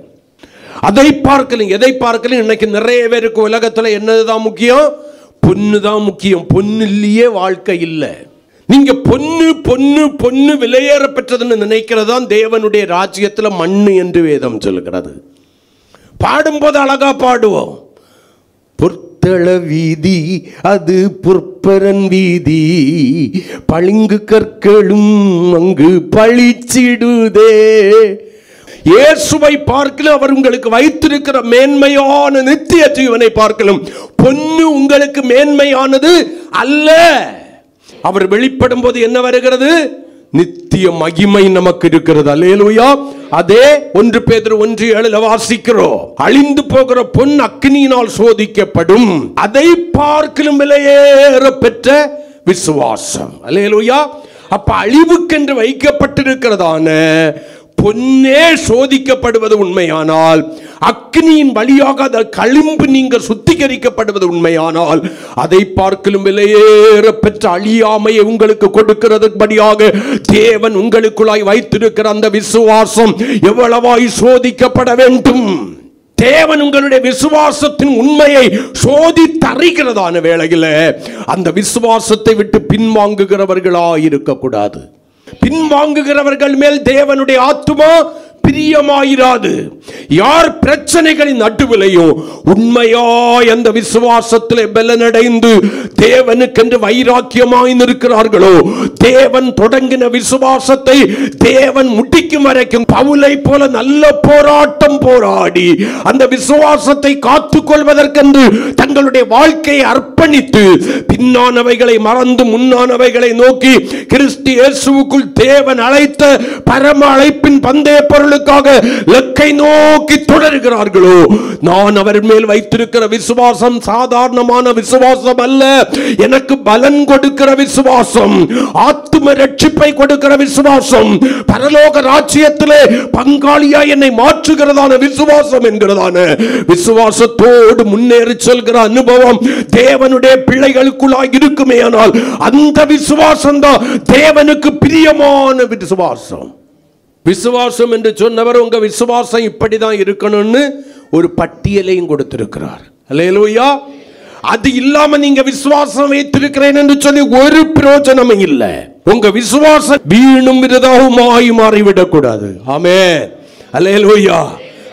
Speaker 1: அதை பார்க்கலும் எதை பார்க்கலும் இன்னைக்கு நிறைய பேருக்கு உலகத்துல என்னதுதான் முக்கியம்? பொண்ணு தான் முக்கியம். பொண்ணு இல்லையே வாழ்க்கை இல்லை. நீங்க பொண்ணு பொண்ணு பொண்ணு விலையேற பெற்றதுன்னு நினைக்கிறதான் தேவனுடைய ராஜ்யத்துல மண்ணு என்று வேதம் சொல்லுகிறது. பாடும்போது அழகா பாடுவோம். பொற்தள வீதி அது பொற்பரன் வீதி, பளிங்கு கற்களும் அங்கு பளிச்சிடுதே. இயேசுவை பார்க்கலும் அவர் உங்களுக்கு வைத்திருக்கிற மேன்மையான நித்திய ஜீவனை பார்க்கலும் பொன்னு உங்களுக்கு மேன்மையானது அல்ல. அவர் வெளிப்படும் போது என்ன வருகிறது? நித்திய மகிமை நமக்கு இருக்கிறது. அல்லேலூயா. அதே 1 பேதுரு 1:7 வாசிக்கிறோம். அழிந்து போகிற பொன் அக்னியினால் சோதிக்கப்படும், அதை பார்க்கிலும் விலையேற பெற்ற விசுவாசம். அல்லேலூயா. அப்ப அழிவுக்கென்று வைக்கப்பட்டிருக்கிறதான பொன்னே சோதிக்கப்படுவது உண்மையானால், அக்னியின் வழியாக அந்த களிம்பு நீங்க சுத்திகரிக்கப்படுவது உண்மையானால், அதை பார்க்கலும் விலையேற பெற்ற அழியாமையை உங்களுக்கு கொடுக்கிறதுபடியாக தேவன் உங்களுக்குள்ளாய் வைத்திருக்கிற அந்த விசுவாசம் எவ்வளவாய் சோதிக்கப்பட வேண்டும். தேவன் உங்களுடைய விசுவாசத்தின் உண்மையை சோதித்தறிகிறதான வேளையில் அந்த விசுவாசத்தை விட்டு பின்வாங்குகிறவர்களாய் இருக்கக்கூடாது. பின்வாங்குகிறவர்கள் மேல் தேவனுடைய ஆத்துமா பிரியமாயிராது. யார் பிரச்சனைகளின் நடுவிலையும் உண்மையாய் அந்த விசுவாசத்திலே பலனடைந்து தேவனுக்கென்று வைராக்கியமாய் நிற்கிறார்களோ, தேவன் தொடங்கின விசுவாசத்தை தேவன் முடிக்கும் வரைக்கும் பவுலை போல நல்ல போராட்டம் போராடி அந்த விசுவாசத்தை காத்துக் கொள்வதற்கென்று தங்களுடைய வாழ்க்கையை அர்ப்பணித்து பின்னானவைகளை மறந்து முன்னானவைகளை நோக்கி கிறிஸ்து இயேசுவுக்குள் தேவன் அழைத்த பரம அழைப்பின் பந்தய பொருளுக்காக லக்கை நோக்கி தொடர்கிறார்களோ, நான் அவர் மேல் வைத்திருக்கிற விசுவாசம் சாதாரணமான விசுவாசம் அல்ல. எனக்கு பலன் கொடுக்கிற விசுவாசம், ஆத்தும ரட்சிப்பை கொடுக்கிற விசுவாசம், பரலோக ராஜ்யத்திலே பங்காளியா என்னை மாற்றுகிறதான விசுவாசம் என்கிறதான விசுவாசத்தோடு முன்னேறி செல்கிற அனுபவம் தேவனுடைய பிள்ளைகளுக்குள்ளாய் இருக்குமே. ஆனால் அந்த விசுவாசம் தான் தேவனுக்கு பிரியமான விசுவாசம். விசுவாசம் என்று சொன்னவர் உங்க விசுவாசம் இப்படிதான் இருக்கணும்னு ஒரு பட்டியலையும் கொடுத்திருக்கிறார். அல்லேலூயா. அது இல்லாம நீங்க விசுவாசம் வைத்திருக்கிறேன் என்று சொல்லி ஒரு பிரயோஜனமும் இல்லை. உங்க விசுவாசம் வீணும் விரதமாய் மாறிவிடக் கூடாது. ஆமென். அல்லேலூயா.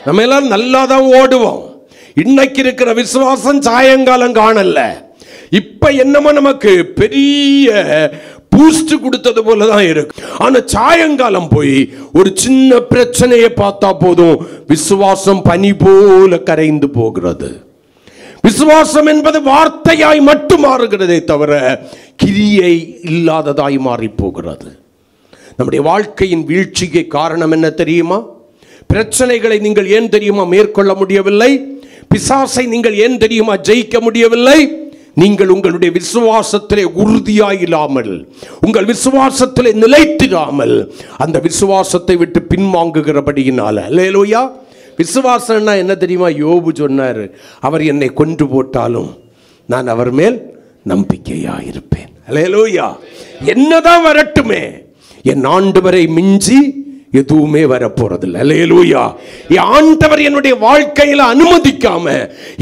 Speaker 1: நம்ம எல்லாம் நல்லா தான் ஓடுவோம். இன்னைக்கு இருக்கிற விசுவாசம் சாயங்காலம் காணல. இப்ப என்னமோ நமக்கு பெரிய பூஸ்ட் கொடுத்தது போலதான் இருக்கு. ஆனா சாயங்காலம் போய் ஒரு சின்ன பிரச்சனையை பார்த்தா போதும் விசுவாசம் பனி போல கரைந்து போகிறது. விசுவாசம் என்பது வார்த்தையாய் மட்டும் மாறுகிறதே தவிர கிரியை இல்லாததாய் மாறி போகிறது. நம்முடைய வாழ்க்கையின் வீழ்ச்சிக்கு காரணம் என்ன தெரியுமா? பிரச்சனைகளை நீங்கள் ஏன் தெரியுமா மேற்கொள்ள முடியவில்லை? பிசாசை நீங்கள் ஏன் தெரியுமா ஜெயிக்க முடியவில்லை? நீங்கள் உங்களுடைய விசுவாசத்திலே உறுதியாயில்லாமல், உங்கள் விசுவாசத்திலே நிலைத்திராமல், அந்த விசுவாசத்தை விட்டு பின்வாங்குகிறபடியினால. அல்லேலூயா. விசுவாசம்னா என்ன தெரியுமா? யோபு சொன்னார், அவர் என்னை கொன்று போட்டாலும் நான் அவர் மேல் நம்பிக்கையாயிருப்பேன். அல்லேலூயா. என்னதான் வரட்டுமே, என் ஆண்டவரை மிஞ்சி எதுவுமே வரப்போறதில்லை. அல்லேலூயா. ஆண்டவர் என்னுடைய வாழ்க்கையில அனுமதிக்காம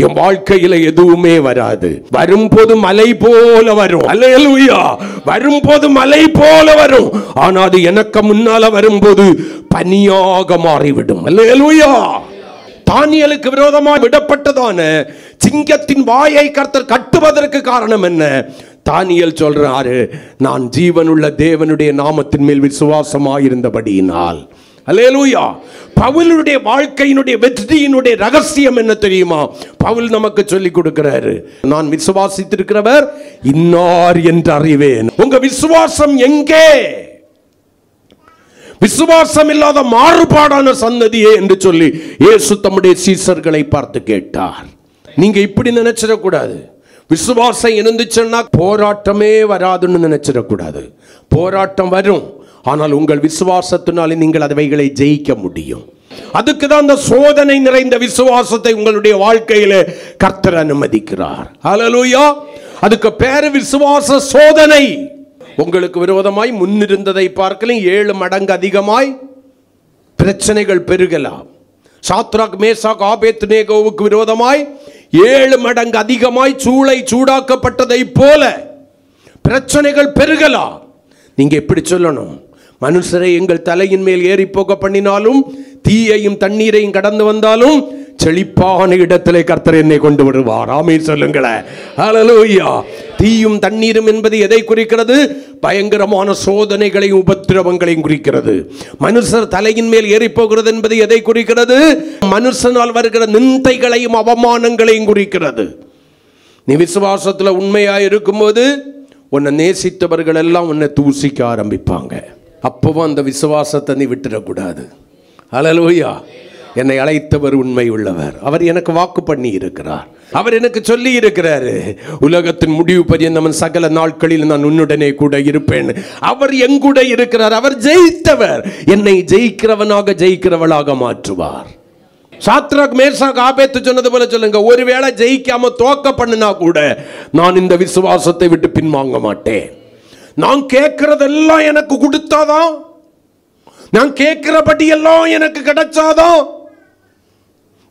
Speaker 1: என் வாழ்க்கையில எதுவுமே வராது. வரும்போது மலை போல வரும். அல்லேலூயா. வரும்போது மலை போல வரும். ஆனா அது எனக்கு முன்னால வரும்போது பனியாக மாறிவிடும். அல்லேலூயா. தானியேலுக்கு விரோதமாக விடப்பட்டதான சிங்கத்தின் வாயை கர்த்தர் கட்டுவதற்கு காரணம் என்ன? தானியேல் சொல்றாரு, நான் ஜீவனுள்ள தேவனுடைய நாமத்தின் மேல் விசுவாசமாயிருந்தபடியினால். அல்லேலூயா. பவுலுடைய வாழ்க்கையினுடைய வெற்றியினுடைய ரகசியம் என்ன தெரியுமா? பவுல் நமக்கு சொல்லி கொடுக்கிறாரு, நான் விசுவாசித்திருக்கிறவர் இன்னார் என்று அறிவேன். உங்க விசுவாசம் எங்கே? விசுவாசம் இல்லாத மாறுபாடான சந்ததியே என்று சொல்லி இயேசு தம்முடைய சீசர்களை பார்த்து கேட்டார். நீங்க இப்படி நினைச்சிடக்கூடாது. விசுவாசம் இருந்துச்சுன்னா போராட்டமே வராதுன்னு நினைச்சிடக்கூடாது. போராட்டம் வரும், ஆனால் உங்கள் விசுவாசத்தினாலே நீங்கள் அவைகளை ஜெயிக்க முடியும். அதுக்கு தான் அந்த சோதனை நிறைந்த விசுவாசத்தை உங்களுடைய வாழ்க்கையில கர்த்தர் அனுமதிக்கிறார். ஹல்லேலூயா. அதுக்கு பேரு விசுவாச சோதனை. உங்களுக்கு விரோதமாய் முன்னிருந்ததை பார்க்கலாம் 7 மடங்கு அதிகமாய் பிரச்சனைகள் பெருகலாம். சாத்ராக் மேசாக் ஆபேத்நேகோவுக்கு விரோதமாய் 7 மடங்கு அதிகமாய் சூளை சூடாக்கப்பட்டதை போல பிரச்சனைகள் பெருகலாம். நீங்க எப்படி சொல்லணும்? மனுஷரை எங்கள் தலையின் மேல் ஏறி போக பண்ணினாலும், தீயையும் தண்ணீரையும் கடந்து வந்தாலும், செழிப்பான இடத்திலே கர்த்தர் என்னை கொண்டு வருவார். ஆமென் சொல்லுங்களேன். ஹல்லேலூயா. தீயும் தண்ணீரும் என்பது எதை குறிக்கிறது? பயங்கரமான சோதனைகளையும் உபத்திரவங்களையும் குறிக்கிறது. மனுஷர் தலையின் மேல் ஏறி போகிறது என்பது எதை குறிக்கிறது? மனுஷனால் வருகிற நிந்தைகளையும் அவமானங்களையும் குறிக்கிறது. நீ விசுவாசத்தில் உண்மையாக இருக்கும்போது உன்னை நேசித்தவர்கள் எல்லாம் உன்னை தூசிக்க ஆரம்பிப்பாங்க. அப்பவும் அந்த விசுவாசத்தை நீ விட்டுடக்கூடாது. ஹல்லேலூயா. என்னை அழைத்தவர் உண்மை உள்ளவர், அவர் எனக்கு வாக்கு பண்ணி இருக்கிறார், அவர் எனக்கு சொல்லி இருக்கிறாரு, உலகத்தின் முடிவு பரியந்தம் சகல நாட்களில் நான் உன்னுடனே கூட இருப்பேன். அவர் எங்கூட இருக்கிறார். அவர் ஜெயித்தவர், என்னை ஜெயிக்கிறவனாக ஜெயிக்கிறவளாக மாற்றுவார். சாத்ராக் மேசாக் ஆபேத்து சொன்னது போல சொல்லுங்க, ஒருவேளை ஜெயிக்காம தோக்க பண்ணினா கூட நான் இந்த விசுவாசத்தை விட்டு பின்வாங்க மாட்டேன். நான் கேட்கிறதெல்லாம் எனக்கு கொடுத்தாதான், நான் கேட்கிறபடி எல்லாம் எனக்கு கிடைச்சாதான்,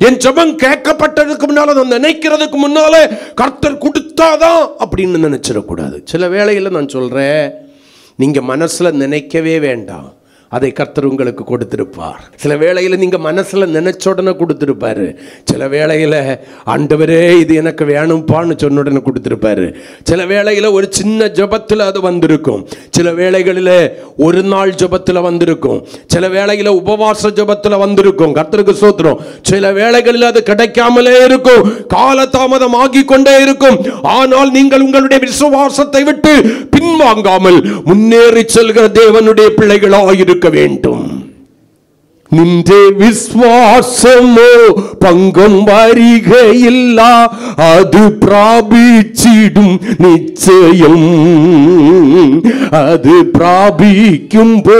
Speaker 1: என் ஜெபம் கேட்கப்பட்டதுக்கு முன்னால, நான் நினைக்கிறதுக்கு முன்னால கர்த்தர் கொடுத்தாதான் அப்படின்னு நினைச்சிடக்கூடாது. சில வேளையில் நான் சொல்றேன், நீங்க மனசுல நினைக்கவே வேண்டாம், அதை கர்த்தர் உங்களுக்கு கொடுத்திருப்பார். சில வேளையில் நீங்க மனசுல நினைச்ச உடனே கொடுத்திருப்பாரு. சில வேளையில் ஆண்டவரே இது எனக்கு வேணும்பான்னு சொன்ன உடனே கொடுத்திருப்பாரு. சில வேளையில் ஒரு சின்ன ஜெபத்தில் அது வந்திருக்கும். சில வேளைகளில் ஒரு நாள் ஜெபத்தில் வந்திருக்கும். சில வேளையில் உபவாச ஜெபத்தில் வந்திருக்கும். கர்த்தருக்கு ஸ்தோத்திரம். சில வேளைகளில் அது கிடைக்காமலே இருக்கும், காலதாமதம் ஆகி கொண்டே இருக்கும். ஆனால் நீங்கள் உங்களுடைய விசுவாசத்தை விட்டு பின்வாங்காமல் முன்னேறி செல்கிற தேவனுடைய பிள்ளைகளாக வேண்டும். நின்றே விஸ்வாசமோ பங்கம் வருகையில்லா, அது பிராபிச்சிடும் நிச்சயம். அது பிராபிக்கும் போ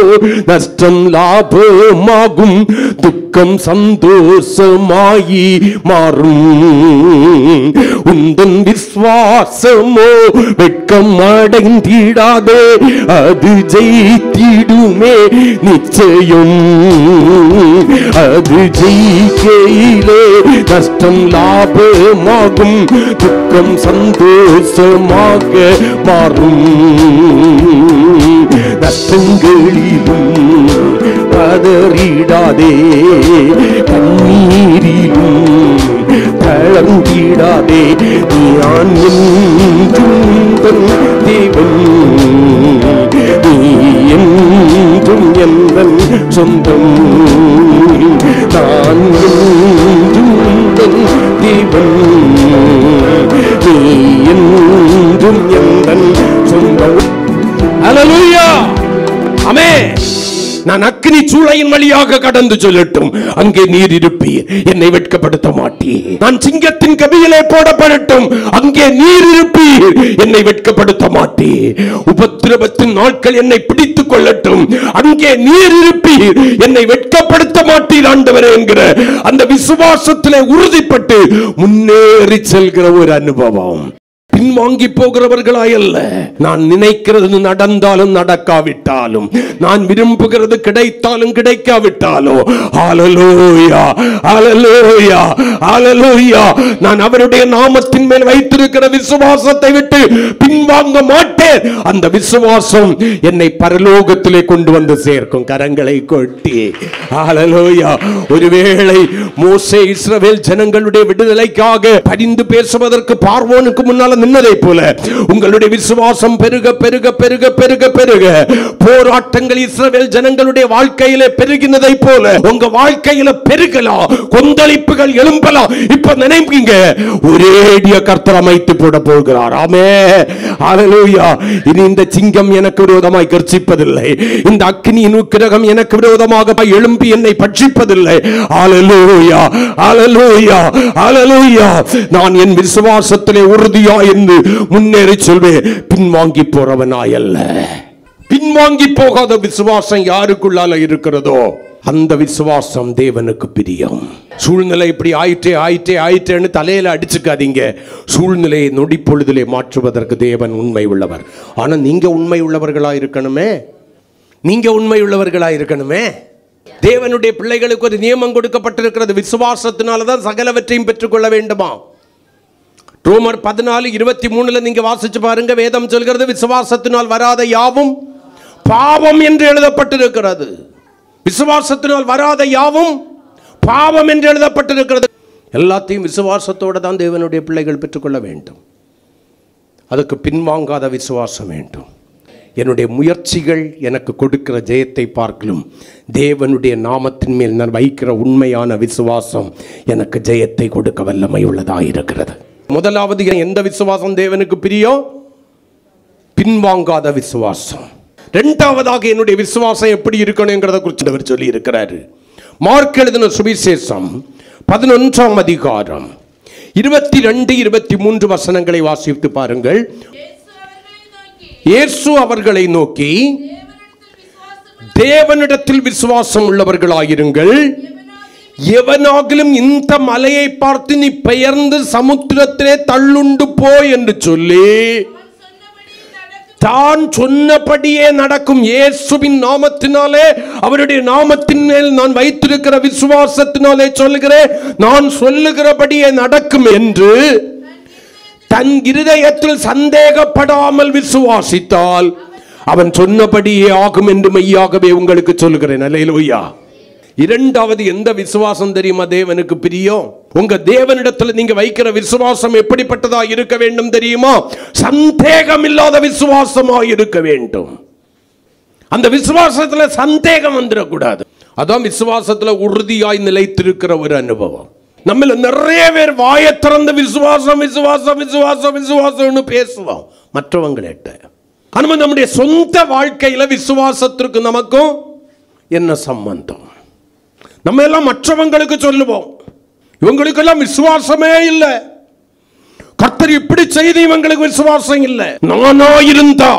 Speaker 1: நஷ்டம் லாபமாகும், துக்கம் சந்தோஷமாயி மாறும். உந்தன் விஸ்வாசமோ வெட்கம் அடைந்திடாதே, அது ஜெயித்திடுமே நிச்சயம். அது ஜெயிக்கையிலே நஷ்டம் லாபமாகும், துக்கம் சந்தோஷமாக மாறும். நஷ்டங்களிலும் பதறிடாதே, கண்ணீரிலும் தளர்ந்திடாதே, நான் என்றும் தேவன், நீ என்றும் எந்தன் சொந்தம். நான் என்றும் தேவன், நீ என்றும் எந்தன் சொந்தம். ஹல்லேலூயா. ஆமென். நான் அக்கினி சூளையின் வழியாக கடந்து சொல்லட்டும், அங்கே நீர் இருப்பீர், என்னை வெட்கப்படுத்த மாட்டீர். நான் சிங்கத்தின் கபியிலே போடப்படட்டும், அங்கே நீர் இருப்பீர், என்னை வெட்கப்படுத்த மாட்டீர். உபத்திரவத்தின் நாட்கள் என்னை பிடித்துக் கொள்ளட்டும், அங்கே நீர் இருப்பீர், என்னை வெட்கப்படுத்த மாட்டீர் ஆண்டவரே என்கிற அந்த விசுவாசத்திலே உறுதிப்பட்டு முன்னேறி செல்கிற ஒரு அனுபவம். பின்வாங்கி போகிறவர்களாய் அல்ல. நான் நினைக்கிறது நடந்தாலும் நடக்காவிட்டாலும், நான் விரும்புகிறது கிடைத்தாலும் கிடைக்காவிட்டாலோ, ஹல்லேலூயா ஹல்லேலூயா ஹல்லேலூயா, நான் அவருடைய நாமத்தின் மேல் வைத்திருக்கிற விசுவாசத்தை விட்டு பின்வாங்க மாட்டேன். அந்த விசுவாசம் என்னை பரலோகத்திலே கொண்டு வந்து சேர்க்கும். கரங்களை கொட்டி ஹல்லேலூயா. ஒருவேளை மோசே இஸ்ரவேல் ஜனங்களுடைய விடுதலைக்காக பரிந்து பேசுவதற்கு பார்வோனுக்கு முன்னால நின்னதை போல உங்களுடைய விசுவாசம் பெருக பெருக பெருக பெருக பெருக போராட்டங்கள் இஸ்ரவேல் ஜனங்களுடைய வாழ்க்கையிலே பெருகினதை போல உங்க வாழ்க்கையில பெருகலாம், கொந்தளிப்புகள் எழும்பலாம். இப்ப நினைப்பீங்க, ஒரேடிய கர்த்தர் அமைத்து போட போகிறார். ஆமென் ஹல்லேலூயா. இனி இந்த சிங்கம் எனக்கு விரோதமாய் கர்ஜிப்பதில்லை, இந்த அக்கினியின் உக்கிரகம் எனக்கு விரோதமாக எழும்பி என்னை பட்சிப்பதில்லை. ஹல்லேலூயா ஹல்லேலூயா ஹல்லேலூயா. நான் என் விசுவாசத்திலே உறுதியா என்று முன்னேறி சொல்வேன். பின்வாங்கி போறவனாய் அல்ல. பின்வாங்கி போகாத விசுவாசம் யாருக்குள்ளால இருக்கிறதோ அந்த விசுவாசம் தேவனுக்கு பிரியம். சூழ்நிலை இப்படி ஆயிற்றே ஆயிற்றே ஆயிற்றேன்னு தலையில அடிச்சுக்காதீங்க. சூழ்நிலையை நொடி பொழுதிலே மாற்றுவதற்கு தேவன் உண்மை உள்ளவர். ஆனா நீங்க உண்மை உள்ளவர்களா இருக்கணுமே, நீங்க உண்மை உள்ளவர்களா இருக்கணுமே. தேவனுடைய பிள்ளைகளுக்கு ஒரு நியமம் கொடுக்கப்பட்டிருக்கிறது. விசுவாசத்தினாலதான் சகலவற்றையும் பெற்றுக்கொள்ள வேண்டுமா? ரோமர் 14:23 நீங்க வாசிச்சு பாருங்க. வேதம் சொல்கிறது, விசுவாசத்தினால் வராத யாவும் பாவம் என்று எழுதப்பட்டிருக்கிறது. விசுவாசத்தினால் வராத யாவும் பாவம் என்று எழுதப்பட்டிருக்கிறது. எல்லாத்தையும் விசுவாசத்தோடு தான் தேவனுடைய பிள்ளைகள் பெற்றுக்கொள்ள வேண்டும். அதுக்கு பின்வாங்காத விசுவாசம் வேண்டும். என்னுடைய முயற்சிகள் எனக்கு கொடுக்கிற ஜெயத்தை பார்க்கலும் தேவனுடைய நாமத்தின் மேல் நான் வைக்கிற உண்மையான விசுவாசம் எனக்கு ஜெயத்தை கொடுக்க வல்லமை உள்ளதாக இருக்கிறது. முதலாவது எந்த விசுவாசம் தேவனுக்கு பிரியம்? பின்வாங்காத விசுவாசம். இரண்டாவதாக என்னுடைய விசுவாசம் எப்படி இருக்கணும்ங்கிறத குறித்து அவர் சொல்லி இருக்கிறாரு. மார்க் எழுதின சுவிசேஷம் 11ஆம் அதிகாரம் 22-23 வசனங்களை வாசித்து பாருங்கள். இயேசு அவர்களை நோக்கி, தேவனிடத்தில் விசுவாசம் உள்ளவர்களாயிருங்கள். எவனாகிலும் இந்த மலையை பார்த்து நீ பெயர்ந்து சமுத்திரத்திலே தள்ளுண்டு போ என்று சொல்லி தான் சொன்னபடியே நடக்கும். இயேசுவின் நாமத்தினாலே, அவருடைய நாமத்தின் மேல் நான் வைத்திருக்கிற விசுவாசத்தினாலே சொல்லுகிறேன், நான் சொல்லுகிறபடியே நடக்கும் என்று தன் இருதயத்தில் சந்தேகப்படாமல் விசுவாசித்தால் அவன் சொன்னபடியே ஆகும் என்று மெய்யாகவே உங்களுக்கு சொல்லுகிறேன். அல்லேலூயா. இரண்டாவது எந்த விசுவாசம் தெரியுமா தேவனுக்கு பிரியம்? உங்க தேவனிடத்தில் நீங்க வைக்கிற விசுவாசம் எப்படிப்பட்டதா இருக்க வேண்டும் தெரியுமா? சந்தேகம் இல்லாத விசுவாசமா இருக்க வேண்டும். அந்த விசுவாசத்துல சந்தேகம் வந்துடக்கூடாது. அதான் விசுவாசத்துல உறுதியாய் நிலைத்திருக்கிற ஒரு அனுபவம். நம்மள நிறைய பேர் வாயை திறந்த விசுவாசம் விசுவாசம் விசுவாசம் விசுவாசம்னு பேசுவோம் மற்றவங்கிட்ட. ஆனா நம்முடைய சொந்த வாழ்க்கையில விசுவாசத்திற்கு நமக்கும் என்ன சம்பந்தம்? நம்ம எல்லாம் மற்றவங்களுக்கு சொல்லுவோம், இவங்களுக்கெல்லாம் விசுவாசமே இல்லை, கர்த்தர் இப்படி செய்து இவங்களுக்கு விசுவாசம் இல்லை. நானா இருந்தா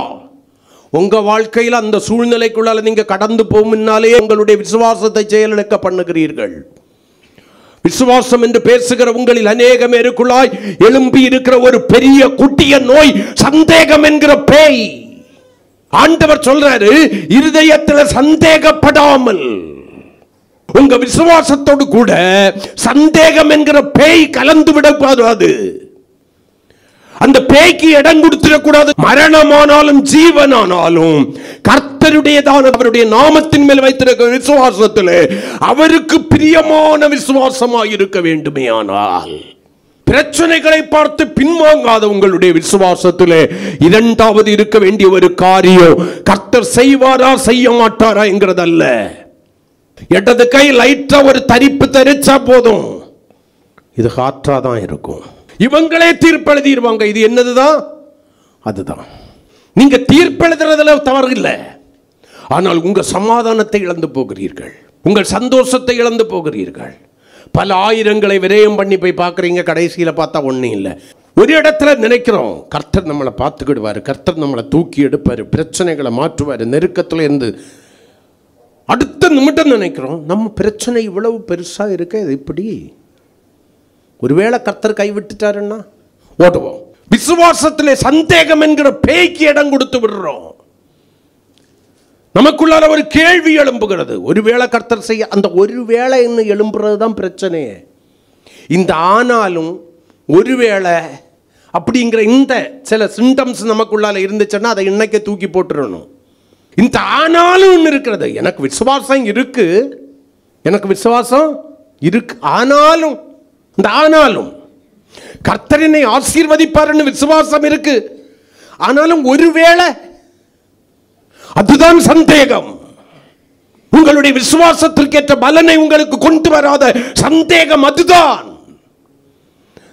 Speaker 1: உங்க வாழ்க்கையில் அந்த சூழ்நிலைக்குள்ளால நீங்க கடந்து போகும்னாலே உங்களுடைய விசுவாசத்தை செயலிழக்க பண்ணுகிறீர்கள். விசுவாசம் என்று பேசுகிற உங்களில் அநேக பேருக்குள்ளாய் எழும்பி இருக்கிற ஒரு பெரிய குட்டிய நோய் சந்தேகம் என்கிற பேய். ஆண்டவர் சொல்றாரு, இருதயத்தில் சந்தேகப்படாமல். உங்க விசுவாசத்தோடு கூட சந்தேகம் என்கிற பேய் கலந்து விடக்கூடாது. அந்த பேய்க்கு இடம் கொடுத்திடக்கூடாது. மரணமானாலும் ஜீவனானாலும் கர்த்தருடையதான அவருடைய நாமத்தின் மேல் வைத்திருக்கிற விசுவாசத்தில் அவருக்கு பிரியமான விசுவாசமாக இருக்க வேண்டுமே. ஆனால் பிரச்சனைகளை பார்த்து பின்வாங்காத உங்களுடைய விசுவாசத்தில் இரண்டாவது இருக்க வேண்டிய ஒரு காரியம், கர்த்தர் செய்வாரா செய்ய மாட்டாரா என்கிறதல்ல. இடது கை லைட்டா ஒரு தரிப்பு தெரிச்சா போதும், இது காற்றா தான் இருக்கும். இவங்களே தீர்ப்பெழுதிடுவாங்க, இது என்னதுதான் அதுதான். நீங்க தீர்ப்பெழுதுறதுல தவறு இல்லை, ஆனால் உங்க சமாதானத்தை இழந்து போகிறீர்கள், உங்கள் சந்தோஷத்தை இழந்து போகிறீர்கள். பல ஆயிரங்களை விரயம் பண்ணி போய் பார்க்குறீங்க, கடைசியில் பார்த்தா ஒன்றும் இல்லை. ஒரு இடத்துல நினைக்கிறோம் கர்த்தர் நம்மளை பார்த்துக்கிடுவார், கர்த்தர் நம்மளை தூக்கி எடுப்பார், பிரச்சனைகளை மாற்றுவார். நெருக்கத்தில் இருந்து அடுத்த நிமிடம் நினைக்கிறோம் நம்ம பிரச்சனை இவ்வளவு பெருசா இருக்கு, இது இப்படி ஒருவேளை கர்த்தர் கைவிட்டுட்டாருன்னா ஓடுவோம். விசுவாசத்திலே சந்தேகம் என்கிற பேய்க்கு இடம் கொடுத்து விடுறோம். நமக்குள்ளார ஒரு கேள்வி எழும்புகிறது, ஒருவேளை கர்த்தர் செய்ய. அந்த ஒருவேளை என்ன எழும்புறது தான் பிரச்சனையே. இந்த ஆனாலும் ஒருவேளை அப்படிங்கிற இந்த சில சிம்டம்ஸ் நமக்குள்ளால இருந்துச்சுன்னா அதை இன்னைக்கு தூக்கி போட்டுறணும். இந்த ஆனாலும் இருக்கிறது, எனக்கு விசுவாசம் இருக்கு, எனக்கு விசுவாசம் இருக்கு, ஆனாலும் இந்த ஆனாலும் கர்த்தர் என்னை ஆசீர்வதிப்பார்னு விசுவாசம் இருக்கு, ஆனாலும் ஒருவேளை, அதுதான் சந்தேகம். உங்களுடைய விசுவாசத்திற்கேற்ற பலனை உங்களுக்கு கொண்டு வராத சந்தேகம் அதுதான்.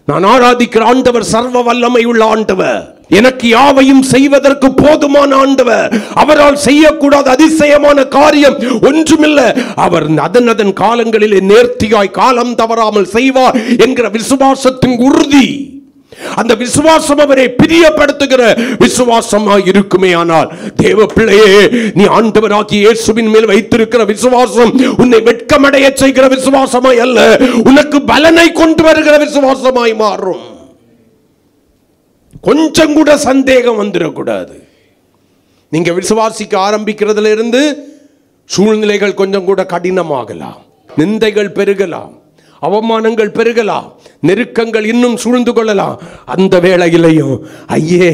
Speaker 1: நான் ஆராதிக்கிற ஆண்டவர் சர்வ வல்லமை உள்ள ஆண்டவர், எனக்கு யாவையும் செய்வதற்கு போதுமான ஆண்டவர், அவரால் செய்யக்கூடாத அதிசயமான காரியம் ஒன்றுமில்லை. அவர் அதன் காலங்களிலே நேர்த்தியாய் காலம் தவறாமல் செய்வார் என்கிற விசுவாசத்தின் உறுதி, அந்த விசுவாசம் அவரை பிரியப்படுத்துகிற விசுவாசமாய் இருக்குமே. ஆனால் தேவ பிள்ளையே, நீ ஆண்டவராகிய இயேசுவின் மேல் வைத்திருக்கிற விசுவாசம் உன்னை வெட்கமடைய செய்கிற விசுவாசமாய் அல்ல, உனக்கு பலனை கொண்டு வருகிற விசுவாசமாய் மாறும். கொஞ்சம் கூட சந்தேகம் வந்துடக்கூடாது. நீங்க விசுவாசிக்க ஆரம்பிக்கிறதுல இருந்து சூழ்நிலைகள் கொஞ்சம் கூட கடினமாகலாம், நிந்தைகள் பெருகலாம், அவமானங்கள் பெருகலாம், நெருக்கங்கள் இன்னும் சூழ்ந்து கொள்ளலாம். அந்த வேளையிலையும் ஐயே,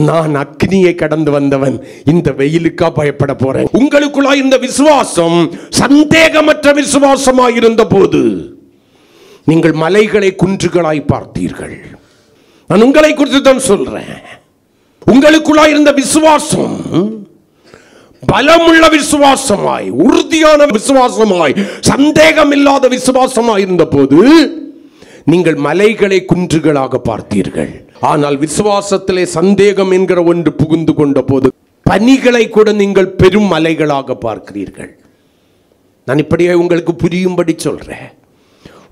Speaker 1: நான் அக்னியை கடந்து வந்தவன், இந்த வெயிலுக்கா பயப்பட போறேன். உங்களுக்குள்ளாய் இந்த விசுவாசம் சந்தேகமற்ற விசுவாசமாய் இருந்த போது நீங்கள் மலைகளை குன்றுகளாய் பார்த்தீர்கள். நான் உங்களை குறித்து தான் சொல்றேன். உங்களுக்குள்ளாய் இருந்த விசுவாசம் பலமுள்ள விசுவாசமாய், உறுதியான விசுவாசமாய், சந்தேகம் இல்லாத விசுவாசமாய் இருந்த போது நீங்கள் மலைகளை குன்றுகளாக பார்த்தீர்கள். ஆனால் விசுவாசத்திலே சந்தேகம் என்கிற ஒன்று புகுந்து கொண்ட போது பனிகளை கூட நீங்கள் பெரும் மலைகளாக பார்க்கிறீர்கள். நான் இப்படியே உங்களுக்கு புரியும்படி சொல்றேன்.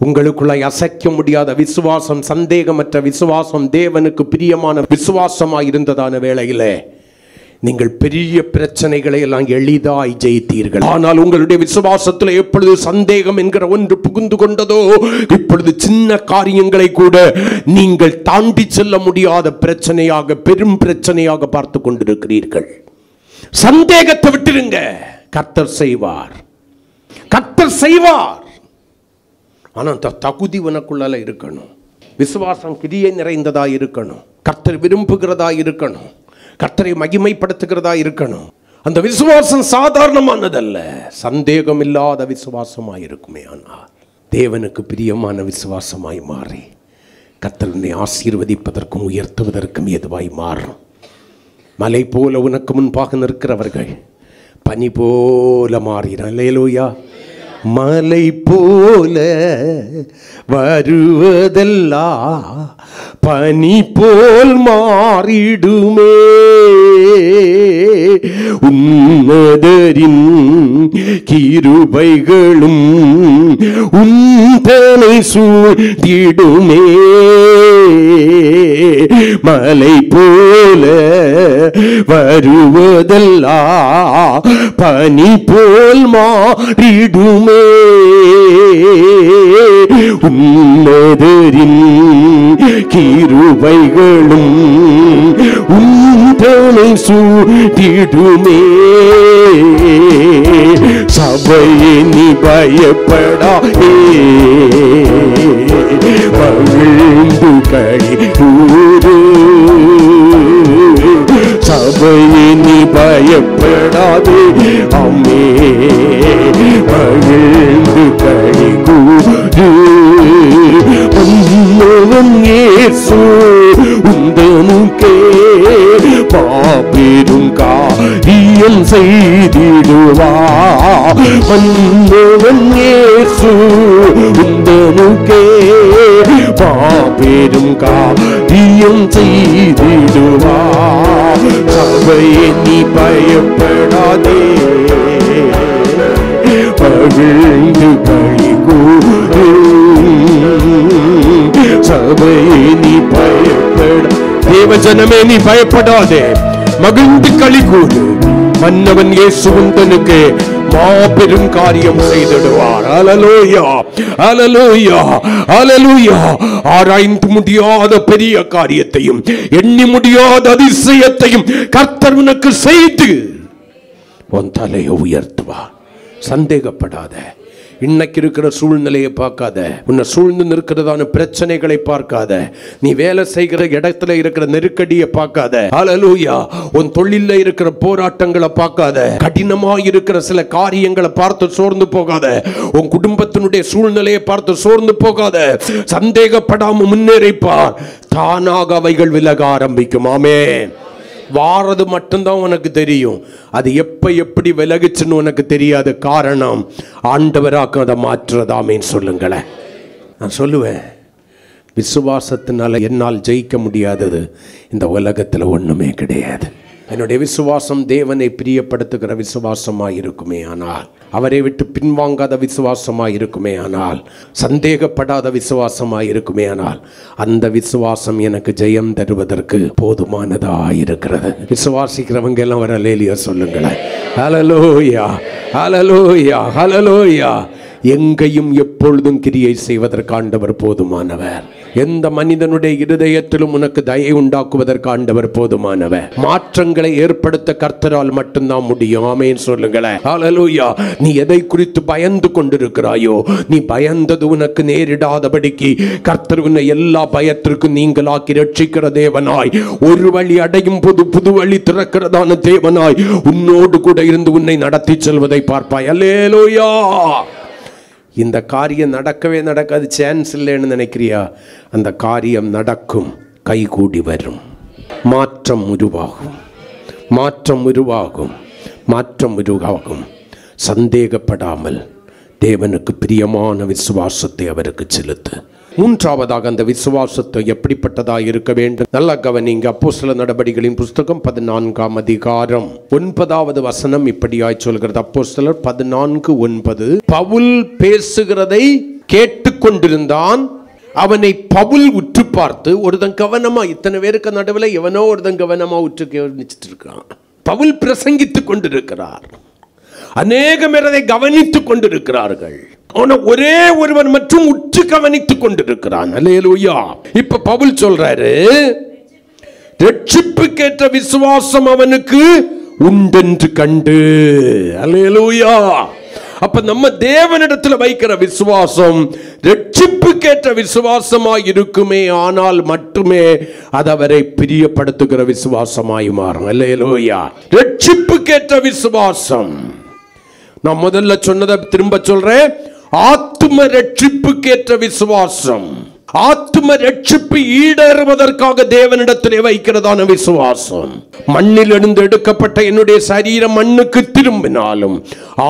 Speaker 1: உங்களுக்குள்ள அசைக்க முடியாத விசுவாசம், சந்தேகமற்ற விசுவாசம், தேவனுக்கு பிரியமான விசுவாசமாய் இருந்ததான வேளையிலே நீங்கள் பெரிய பிரச்சனைகளை எல்லாம் எளிதாய் ஜெயித்தீர்கள். ஆனால் உங்களுடைய விசுவாசத்தில் எப்பொழுது சந்தேகம் என்கிற ஒன்று புகுந்து கொண்டதோ, இப்பொழுது சின்ன காரியங்களை கூட நீங்கள் தாண்டி செல்ல முடியாத பிரச்சனையாக, பெரும் பிரச்சனையாக பார்த்து கொண்டிருக்கிறீர்கள். சந்தேகத்தை விட்டுருங்க, கர்த்தர் செய்வார், கர்த்தர் செய்வார். ஆனால் தகுதி உனக்குள்ள இருக்கணும். விசுவாசம் கிரியை நிறைந்ததா இருக்கணும், கர்த்தர் விரும்புகிறதா இருக்கணும், கர்த்தரை மகிமைப்படுத்துகிறதா இருக்கணும். அந்த விசுவாசம் சாதாரணமானதல்ல, சந்தேகம் இல்லாத விசுவாசமாய் இருக்குமே. ஆனால் தேவனுக்கு பிரியமான விசுவாசமாய் மாறி கர்த்தரை ஆசீர்வதிப்பதற்கும் உயர்த்துவதற்கும் ஏதுவாய் மாறும். மலை போல உனக்கு முன்பாக நிற்கிறவர்கள் பனி போல மாறினார். அல்லேலூயா. மலை போல வருவதெல்லாம் பனி போல் மாறிடுமே, உன்னதரின் கிருபைகளும் உந்தனை சூழ்ந்திடுமே. மலை போல வருவதெல்லாம் பனி போல் மாறிடுமே, உன்னதரின் கிருபைகளும் உந்தனை சூழ்ந்திடுமே. சபையே நீ பயப்படாதே, மகிழ்ந்து களி கூறு. சபையே நீ பயப்படாதே, அம்மே மகிழ்ந்து களி கூறு. உன்னவன் இயேசு உந்தனுக்கே மாபெரும் காரியம் செய்திடுவார். உன்னவன் இயேசு உந்தனுக்கே மாபெரும் காரியம் செய்திடுவார். சபையே நீ பயப்படாதே, மகிழ்ந்து களி கூறு. சபையே நீ பயப்பட, தேவஜனமே நீ பயப்படாதே, மகிழ்ந்து களி கூறு. மன்னவன் இயேசு உந்தனுக்கு மாபெரும் காரியம் செய்திடுவார். அல்லேலூயா, அல்லேலூயா, அல்லேலூயா. ஆராய்ந்து முடியாத பெரிய காரியத்தையும் எண்ணி முடியாத அதிசயத்தையும் கர்த்தர் உனக்கு செய்து உன் தலையை உயர்த்துவார். சந்தேகப்படாத. இன்னைக்கு இருக்கிற சூழ்நிலையை பார்க்காத, உன்னை சூழ்ந்து நிற்கிறதான பிரச்சனைகளை பார்க்காத, நீ வேலை செய்கிற இடத்துல இருக்கிற நெருக்கடியை பார்க்காத, ஹல்லேலூயா, உன் தொழில இருக்கிற போராட்டங்களை பார்க்காத, கடினமாக இருக்கிற சில காரியங்களை பார்த்து சோர்ந்து போகாத, உன் குடும்பத்தினுடைய சூழ்நிலையை பார்த்து சோர்ந்து போகாத, சந்தேகப்படாம முன்னேறிப்பார், தானாக அவைகள் விலக ஆரம்பிக்கும். ஆமென். வாரது மட்டும்தான் உனக்கு தெரியும், அது எப்ப எப்படி விலகுச்சுன்னு உனக்கு தெரியாது. காரணம் ஆண்டவராக அதை மாற்றுறதாமேன்னு சொல்லுங்களேன். நான் சொல்லுவேன், விசுவாசத்தினால என்னால் ஜெயிக்க முடியாதது இந்த உலகத்தில் ஒண்ணுமே கிடையாது. என்னுடைய விசுவாசம் தேவனை பிரியப்படுத்துகிற விசுவாசமாய் இருக்குமே ஆனால், அவரை விட்டு பின்வாங்காத விசுவாசமாய் இருக்குமே ஆனால், சந்தேகப்படாத விசுவாசமாய் இருக்குமே ஆனால், அந்த விசுவாசம் எனக்கு ஜெயம் தருவதற்கு போதுமானதாக இருக்கிறது. விசுவாசிக்கிறவங்க எல்லாம் வர அல்லேலூயா சொல்லுங்களேன். ஹல்லேலூயா, ஹல்லேலூயா, ஹல்லேலூயா. எங்கேயும் எப்பொழுதும் கிரியை செய்வதற்கு ஆண்டவர் போதுமானவர். எந்த மனிதனுடைய இருதயத்திலும் உனக்கு தயை உண்டாக்குவதற்கு ஆண்டவர் போதுமானவர். மாற்றங்களை ஏற்படுத்த கர்த்தரால் மட்டும்தான் முடியும். ஆமென் சொல்லுங்களேன். ஹல்லேலூயா. நீ எதை குறித்து பயந்து கொண்டிருக்கிறாயோ, நீ பயந்தது உனக்கு நேரிடாதபடிக்கு கர்த்தர் உன்னை எல்லா பயத்திற்கும் நீங்களாக்கி ரட்சிக்கிற தேவனாய், ஒரு வழி அடையும் போது புது வழி திறக்கிறதான தேவனாய் உன்னோடு கூட இருந்து உன்னை நடத்தி செல்வதை பார்ப்பாய். அல்லேலூயா. இந்த காரியம் நடக்கவே நடக்காது, சான்ஸ் இல்லைன்னு நினைக்கிறியா? அந்த காரியம் நடக்கும், கைகூடி வரும், மாற்றம் உருவாகும், மாற்றம் உருவாகும், மாற்றம் உருவாகும். சந்தேகப்படாமல் தேவனுக்கு பிரியமான விசுவாசத்தை அவருக்கு செலுத்து. மூன்றாவதாக அந்த விசுவாசத்தை எப்படிப்பட்டதாக இருக்க வேண்டும்? நல்லா கவனிங்க. அப்போஸ்தலர் நடபடிகளின் புஸ்தகம் 14ஆம் அதிகாரம் 9வது வசனம் இப்படியாய் சொல்கிறது. அப்போஸ்தலர் 14:9. பவுல் பேசுகிறதை கேட்டுக்கொண்டிருந்தான். அவனை பவுல் உற்று பார்த்து, ஒருத்தன் கவனமா, இத்தனை பேருக்கு நடுவில் எவனோ ஒருத்தன் கவனமா உற்று கவனிச்சுட்டு இருக்கான். பவுல் பிரசங்கித்துக் கொண்டிருக்கிறார், அநேகம் பேர் அதை கவனித்துக் கொண்டிருக்கிறார்கள். ஒரே ஒருவன் மட்டும் உற்று கவனித்துக் கொண்டிருக்கிறான். அல்லேலூயா. இப்ப பவுல் சொல்றாரு, ரட்சிப்புக்கேற்ற விசுவாசம் அவனுக்கு உண்டென்று கண்டு. அல்லேலூயா. அப்ப நம்ம தேவனிடத்தில் வைக்கிற விசுவாசம் ரட்சிப்புக்கேற்ற விசுவாசமாய் இருக்குமே ஆனால் மட்டுமே அது அவரை பிரியப்படுத்துகிற விசுவாசமாய் மாறும். அல்லேலூயா. ரட்சிப்புக்கேற்ற விசுவாசம். நான் முதல்ல சொன்னதை திரும்ப சொல்றேன். ஆத்தும ரட்சிப்புக்கேற்ற விசுவாசம், ஆத்தும ரட்சிப்பு ஈடேறுவதற்காக தேவனிடத்திலே வைக்கிறதான விசுவாசம். மண்ணிலிருந்து எடுக்கப்பட்ட என்னுடைய சரீரம் மண்ணுக்கு திரும்பினாலும்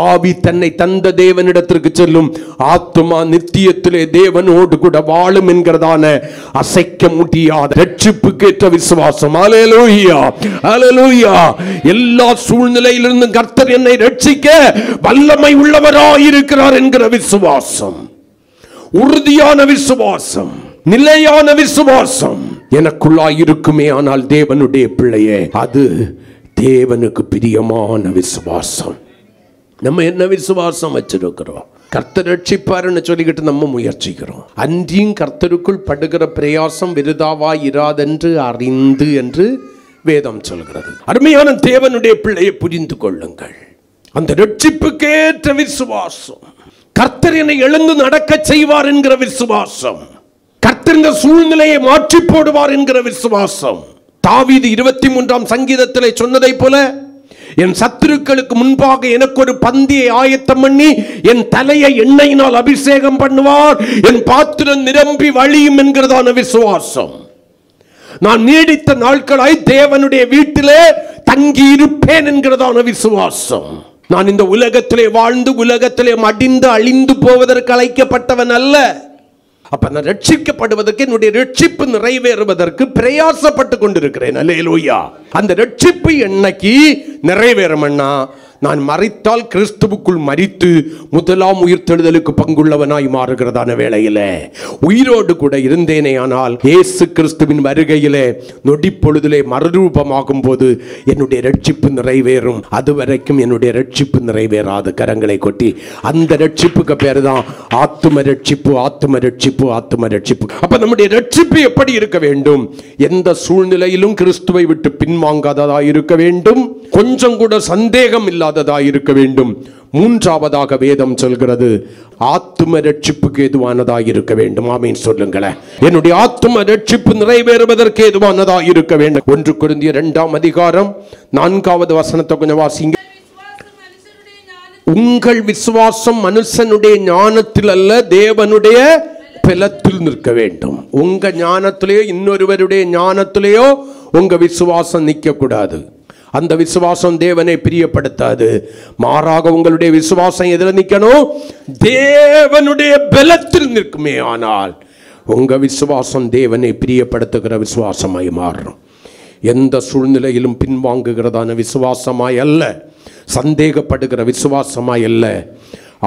Speaker 1: ஆவி தன்னை தந்த தேவனிடத்திற்கு செல்லும். ஆத்துமா நித்தியத்திலே தேவனோடு கூட வாழும் என்கிறதான அசைக்க முடியாத ரட்சிப்புக்கேற்ற விசுவாசம். அல்லேலூயா, அல்லேலூயா. எல்லா சூழ்நிலையிலிருந்து கர்த்தர் என்னை ரட்சிக்க வல்லமை உள்ளவராயிருக்கிறார் என்கிற விசுவாசம், உறுதியான விசுவாசம், நிலையான விசுவாசம் எனக்குள்ளாய் இருக்குமே ஆனால் தேவனுடைய பிள்ளையே, அது தேவனுக்கு பிரியமான விசுவாசம். நம்ம என்ன விசுவாசம் வச்சிருக்கிறோம்? கர்த்தர் ரட்சிப்பாருன்னு சொல்லிக்கிட்டு நம்ம முயற்சிக்கிறோம். அன்றியும் கர்த்தருக்குள் படுகிற பிரயாசம் விருதாவாய் இராதென்று அறிந்து என்று வேதம் சொல்கிறது. அருமையான தேவனுடைய பிள்ளையை புரிந்து கொள்ளுங்கள். அந்த ரட்சிப்புக்கேற்ற விசுவாசம், கர்த்தர் என்னை எழுந்து நடக்க செய்வார் என்கிற விசுவாசம், கர்த்தர் இந்த சூழ்நிலையை மாற்றி போடுவார் என்கிற விசுவாசம். தாவீது 23ஆம் சங்கீதத்திலே சொன்னதை போல, என் சத்துருக்களுக்கு முன்பாக எனக்கு ஒரு பந்தியை ஆயத்தம் பண்ணி என் தலையை எண்ணெயினால் அபிஷேகம் பண்ணுவார், என் பாத்திரம் நிரம்பி வழியும் என்கிறதான விசுவாசம். நான் நீடித்த நாட்களாய் தேவனுடைய வீட்டிலே தங்கி இருப்பேன் என்கிறதான விசுவாசம். நான் இந்த உலகத்திலே வாழ்ந்து உலகத்திலே மடிந்து அழிந்து போவதற்கு அழைக்கப்பட்டவன் அல்ல. அப்ப நான் ரட்சிக்கப்படுவதற்கு, என்னுடைய ரட்சிப்பு நிறைவேறுவதற்கு பிரயாசப்பட்டு கொண்டிருக்கிறேன். அல்லேலூயா. அந்த ரட்சிப்பு என்னைக்கு நிறைவேறும்னா, நான் மரித்தால் கிறிஸ்துவுக்குள் மரித்து முதலாம் உயிர்த்தெழுதலுக்கு பங்குள்ளவனாய் மாறுகிறதான வேளையிலே, உயிரோடு கூட இருந்தேனே ஆனால் இயேசு கிறிஸ்துவின் வருகையிலே நொடி பொழுதிலே மறுரூபமாகும் போது என்னுடைய ரட்சிப்பு நிறைவேறும். அதுவரைக்கும் என்னுடைய ரட்சிப்பு நிறைவேறாது. கரங்களை கொட்டி அந்த ரட்சிப்புக்கு பேரு தான் ஆத்தும ரட்சிப்பு, ஆத்தும ரட்சிப்பு, ஆத்தும ரட்சிப்பு. அப்ப நம்முடைய ரட்சிப்பு எப்படி இருக்க வேண்டும்? எந்த சூழ்நிலையிலும் கிறிஸ்துவை விட்டு பின்வாங்காததா இருக்க வேண்டும். கொஞ்சம் கூட சந்தேகம் இல்லாததா இருக்க வேண்டும். மூன்றாவதாக வேதம் சொல்கிறது ஆத்தும ரட்சிப்புக்கு ஏதுவானதாக இருக்க வேண்டும். ஆமீன் சொல்லுங்களேன். என்னுடைய ஆத்தும ரட்சிப்பு நிறைவேறுவதற்கு ஏதுவானதாக இருக்க வேண்டும். 1 கொரிந்தியர் 2ஆம் அதிகாரம் 4வது வசனத்தை கொஞ்சம் வாசிங்க. உங்கள் விசுவாசம் மனுஷனுடைய ஞானத்தில் அல்ல, தேவனுடைய பலத்தில் நிற்க வேண்டும். உங்க ஞானத்திலேயோ இன்னொருவருடைய ஞானத்திலேயோ உங்க விசுவாசம் நிற்க கூடாது. அந்த விசுவாசம் தேவனை பிரியப்படுத்தாது. மாறாக உங்களுடைய விசுவாசம் எதில் நிற்கணும்? தேவனுடைய பலத்தில் நிற்குமே. ஆனால் உங்க விசுவாசம் தேவனை பிரியப்படுத்துகிற விசுவாசமாய் மாறும். எந்த சூழ்நிலையிலும் பின்வாங்குகிறதான விசுவாசமாய் அல்ல, சந்தேகப்படுகிற விசுவாசமாய் அல்ல,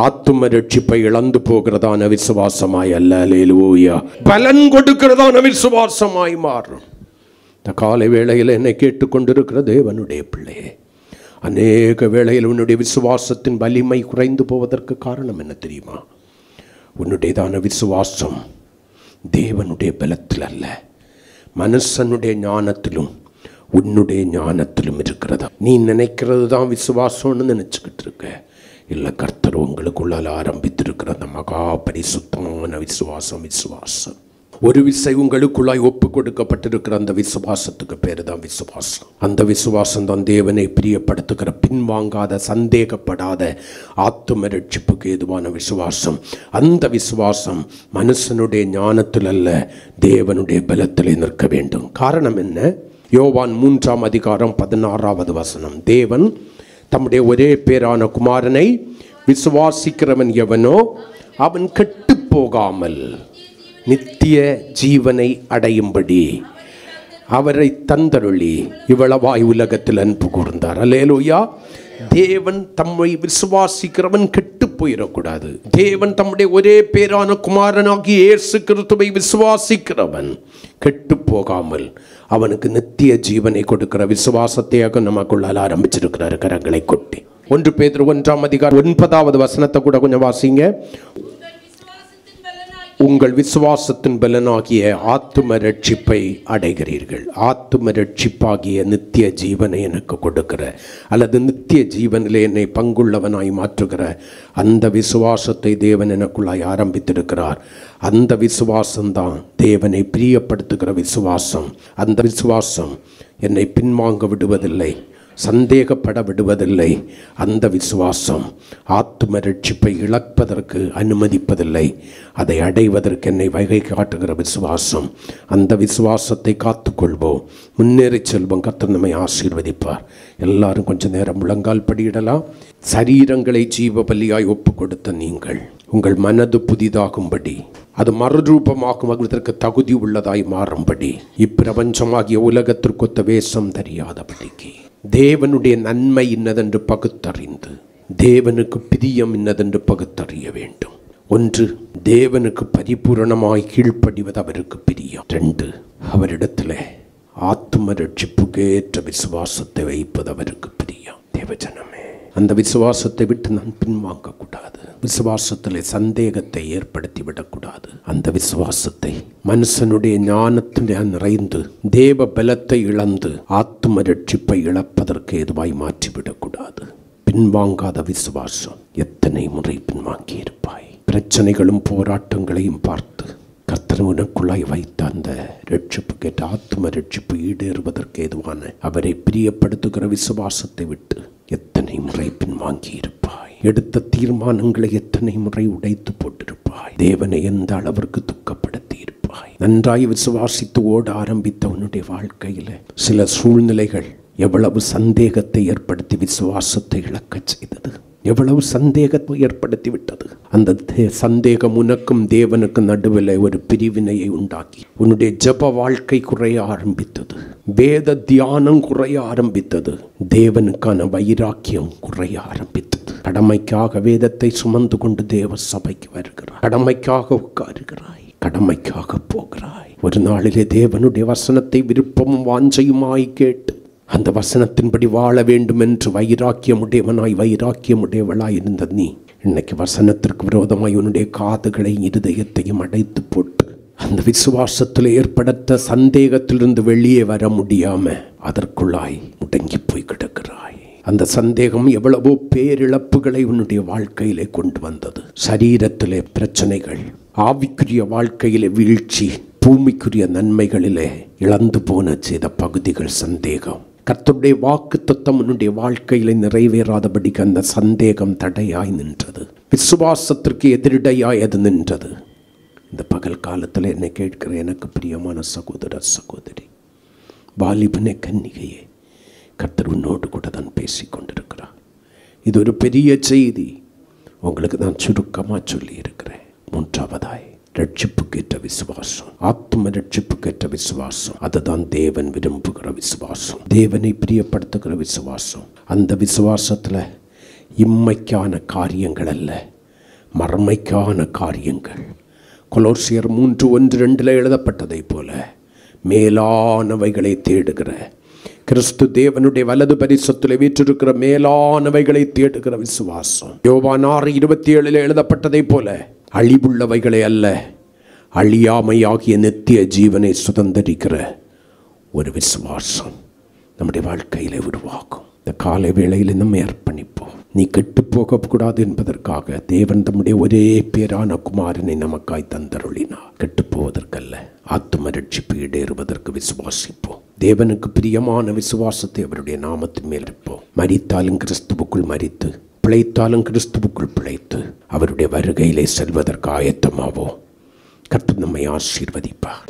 Speaker 1: ஆத்தும ரட்சிப்பை இழந்து போகிறதான விசுவாசமாய் அல்ல. அல்லேலூயா. பலன் கொடுக்கிறதான விசுவாசமாய் மாறும். இந்த காலை வேளையில் என்னை கேட்டுக்கொண்டிருக்கிற தேவனுடைய பிள்ளையே, அநேக வேளையில் உன்னுடைய விசுவாசத்தின் வலிமை குறைந்து போவதற்கு காரணம் என்ன தெரியுமா? உன்னுடையதான விசுவாசம் தேவனுடைய பலத்தில் அல்ல, மனுஷனுடைய ஞானத்திலும் உன்னுடைய ஞானத்திலும் இருக்கிறதா. நீ நினைக்கிறது தான் விசுவாசம்னு நினச்சிக்கிட்டு இருக்க. இல்லை, கர்த்தர் உங்களுக்குள்ளால் ஆரம்பித்திருக்கிற அந்த மகா பரிசுத்தமான விசுவாசம். ஒரு விசை உங்களுக்குள்ளாய் ஒப்பு கொடுக்கப்பட்டிருக்கிற அந்த விசுவாசத்துக்கு பேர் தான் விசுவாசம். அந்த விசுவாசம் தான் தேவனை பிரியப்படுத்துகிற, பின்வாங்காத, சந்தேகப்படாத ஆத்தும ரட்சிப்புக்கு ஏதுவான விசுவாசம். அந்த விசுவாசம் மனுஷனுடைய ஞானத்தில் அல்ல, தேவனுடைய பலத்திலே நிற்க வேண்டும். காரணம் என்ன? யோவான் 3ஆம் அதிகாரம் 16வது வசனம். தேவன் தம்முடைய ஒரே பேரான குமாரனை விசுவாசிக்கிறவன் எவனோ அவன் கெட்டு போகாமல் நித்திய ஜீவனை அடையும்படி அவரை தந்தருளி இவ்வளவாய் உலகத்தில் அன்பு கூர்ந்தார். அல்லேலூயா. தேவன் தம்மை விசுவாசிக்கிறவன் கெட்டு போயிடக்கூடாது. தேவன் தம்முடைய ஒரே பேரான குமாரனாகிய இயேசு கிறிஸ்துவை விசுவாசிக்கிறவன் கெட்டு போகாமல் அவனுக்கு நித்திய ஜீவனை கொடுக்கிற விசுவாசத்தையாக நமக்குள்ளால் ஆரம்பிச்சிருக்கிறார். கரங்களை கொட்டி 1 பேதுரு 1ஆம் அதிகாரம் 9வது வசனத்தை கூட கொஞ்சம் வாசிங்க. உங்கள் விசுவாசத்தின் பலனாகிய ஆத்தும ரட்சிப்பை அடைகிறீர்கள். ஆத்தும ரட்சிப்பாகிய நித்திய ஜீவனை எனக்கு கொடுக்கிற, அல்லது நித்திய ஜீவனிலே என்னை பங்குள்ளவனாய் மாற்றுகிற அந்த விசுவாசத்தை தேவன் எனக்குள்ளாய் ஆரம்பித்திருக்கிறார். அந்த விசுவாசம்தான் தேவனை பிரியப்படுத்துகிற விசுவாசம். அந்த விசுவாசம் என்னை பின்வாங்க விடுவதில்லை, சந்தேகப்பட விடுவதில்லை. அந்த விசுவாசம் ஆத்தும ரட்சிப்பை இழப்பதற்கு அனுமதிப்பதில்லை, அதை அடைவதற்கு என்னை வகை காட்டுகிற விசுவாசம். அந்த விசுவாசத்தை காத்துக்கொள்வோம், முன்னேறி செல்வோம். கர்த்தர் நம்மை ஆசீர்வதிப்பார். எல்லாரும் கொஞ்சம் நேரம் முழங்கால் படியிடலாம். சரீரங்களை ஜீவ பலியாய் ஒப்பு கொடுத்த நீங்கள் உங்கள் மனது புதிதாகும்படி, அது மறுரூபமாகுவதற்கு தகுதி உள்ளதாய் மாறும்படி, இப்பிரபஞ்சமாகிய உலகத்திற்கொத்த வேஷம் தெரியாதபடிக்கு தேவனுடைய நன்மை இன்னதென்று பகுத்தறிந்து தேவனுக்கு பிரியம் இன்னதென்று பகுத்தறிய வேண்டும். 1, தேவனுக்கு பரிபூரணமாய் கீழ்ப்படிவது அவருக்கு பிரியம். 2, அவரிடத்தில் ஆத்தும ரட்சிப்புக்கு ஏற்ற விசுவாசத்தை வைப்பது அவருக்கு பிரியம். தேவஜனமே, அந்த விசுவாசத்தை விட்டு நான் பின்வாங்கக்கூடாது. விசுவாசத்தில் சந்தேகத்தை ஏற்படுத்தி விடக்கூடாது. அந்த விசுவாசத்தை மனுஷனுடைய ஞானத்தில் நிறைந்து தேவ பலத்தை இழந்து ஆத்தும ரட்சிப்பை இழப்பதற்கு ஏதுவாய் மாற்றிவிடக்கூடாது. பின்வாங்காத விசுவாசம். எத்தனை முறை பின்வாங்கி இருப்பாய்? பிரச்சனைகளும் போராட்டங்களையும் பார்த்து கர்த்தர் உனக்குள்ளாய் வைத்த அந்த ரட்சிப்பு கேட்ட ஆத்தும ரட்சிப்பு ஈடேறுவதற்கு ஏதுவான அவரை பிரியப்படுத்துகிற விசுவாசத்தை விட்டு எத்தனை முறை பின்வாங்கி இருப்பாய்? எடுத்த தீர்மானங்களை எத்தனை முறை உடைத்து போட்டிருப்பாய்? தேவனை எந்த அளவிற்கு துக்கப்படுத்தி இருப்பாய்? நன்றாய் விசுவாசித்து ஓட ஆரம்பித்த உன்னுடைய வாழ்க்கையில் சில சூழ்நிலைகள் எவ்வளவு சந்தேகத்தை ஏற்படுத்தி விசுவாசத்தை இழக்கச் செய்தது, எவ்வளவு சந்தேகத்தை ஏற்படுத்தி விட்டது. அந்த சந்தேகம் உனக்கும் தேவனுக்கும் நடுவில் ஒரு பிரிவினையை உண்டாக்கி உன்னுடைய ஜெப வாழ்க்கை குறைய ஆரம்பித்தது, வேத தியானம் குறைய ஆரம்பித்தது, தேவனுக்கான வைராக்கியம் குறைய ஆரம்பித்தது. கடமைக்காக வேதத்தை சுமந்து கொண்டு தேவ சபைக்கு வருகிறாய், கடமைக்காக உட்காருகிறாய், கடமைக்காக போகிறாய். ஒரு நாளிலே தேவனுடைய வசனத்தை விருப்பமும் வாஞ்சையுமாய் கேட்டு அந்த வசனத்தின்படி வாழ வேண்டும் என்று வைராக்கியமுடையவனாய் வைராக்கியமுடையவளாய் இருந்த நீ இன்னைக்கு வசனத்திற்கு விரோதமாய் உன்னுடைய காதுகளை இருதயத்தையும் அடைத்து போட்டு அந்த விசுவாசத்தில் ஏற்படுத்த சந்தேகத்திலிருந்து வெளியே வர முடியாம அதற்குள்ளாய் முடங்கி போய் கிடக்கிறாய். அந்த சந்தேகம் எவ்வளவோ பேரிழப்புகளை உன்னுடைய வாழ்க்கையிலே கொண்டு வந்தது. சரீரத்திலே பிரச்சனைகள், ஆவிக்குரிய வாழ்க்கையிலே வீழ்ச்சி, பூமிக்குரிய நன்மைகளிலே இழந்து போன செய்த பகுதிகள் சந்தேகம். கர்த்தருடைய வாக்கு தத்தம் உன்னுடைய வாழ்க்கையிலே நிறைவேறாதபடிக்கு அந்த சந்தேகம் தடையாய் நின்றது. விசுவாசத்திற்கு எதிரடையாய் அது நின்றது. இந்த பகல் காலத்தில் என்னை கேட்கிற எனக்கு பிரியமான சகோதர சகோதரி, வாலிபனே, கன்னிகையே, கர்த்தர் உன்னோடு கூட தான் பேசி கொண்டிருக்கிறார். இது ஒரு பெரிய செய்தி. உங்களுக்கு நான் சுருக்கமாக சொல்லி இருக்கிறேன். மூன்றாவதாய், ரட்சிப்புக்கேற்ற விசுவாசம், ஆத்ம ரட்சிப்புக்கேற்ற விசுவாசம். அதுதான் தேவன் விரும்புகிற விசுவாசம், தேவனை பிரியப்படுத்துகிற விசுவாசம். அந்த விசுவாசத்தில் இம்மைக்கான காரியங்கள் அல்ல, மறுமைக்கான காரியங்கள். கொலோசியர் 3:1-2 எழுதப்பட்டதை போல மேலானவைகளை தேடுகிற, கிறிஸ்து தேவனுடைய வலது பரிசத்தில் வீற்றிருக்கிற மேலானவைகளை தேடுகிற விசுவாசம். யோவான் 6:27 எழுதப்பட்டதை போல அழிவுள்ளவைகளை அல்ல, அழியாமையாகிய நித்திய ஜீவனை சுதந்தரிக்கிற ஒரு விசுவாசம் நம்முடைய வாழ்க்கையிலே உருவாகும். இந்த காலை வேளையில் நம்மை அர்ப்பணிப்போம். நீ கெட்டு போகக்கூடாது என்பதற்காக தேவன் தம்முடைய ஒரே பேரான குமாரனை நமக்காய் தந்தருளினார். கெட்டு போவதற்கல்ல, ஆத்தும ரட்சிப்பு ஈடேறுவதற்கு விசுவாசிப்போம். தேவனுக்கு பிரியமான விசுவாசத்தை அவருடைய நாமத்தின் மேல் இருப்போம். மரித்தாலும் கிறிஸ்துவுக்குள் மரித்து, பிழைத்தாலும் கிறிஸ்துவுக்குள் பிழைத்து அவருடைய வருகையிலே செல்வதற்கு ஆயத்தமாவோம். கர்த்தர் நம்மை ஆசீர்வதிப்பார்.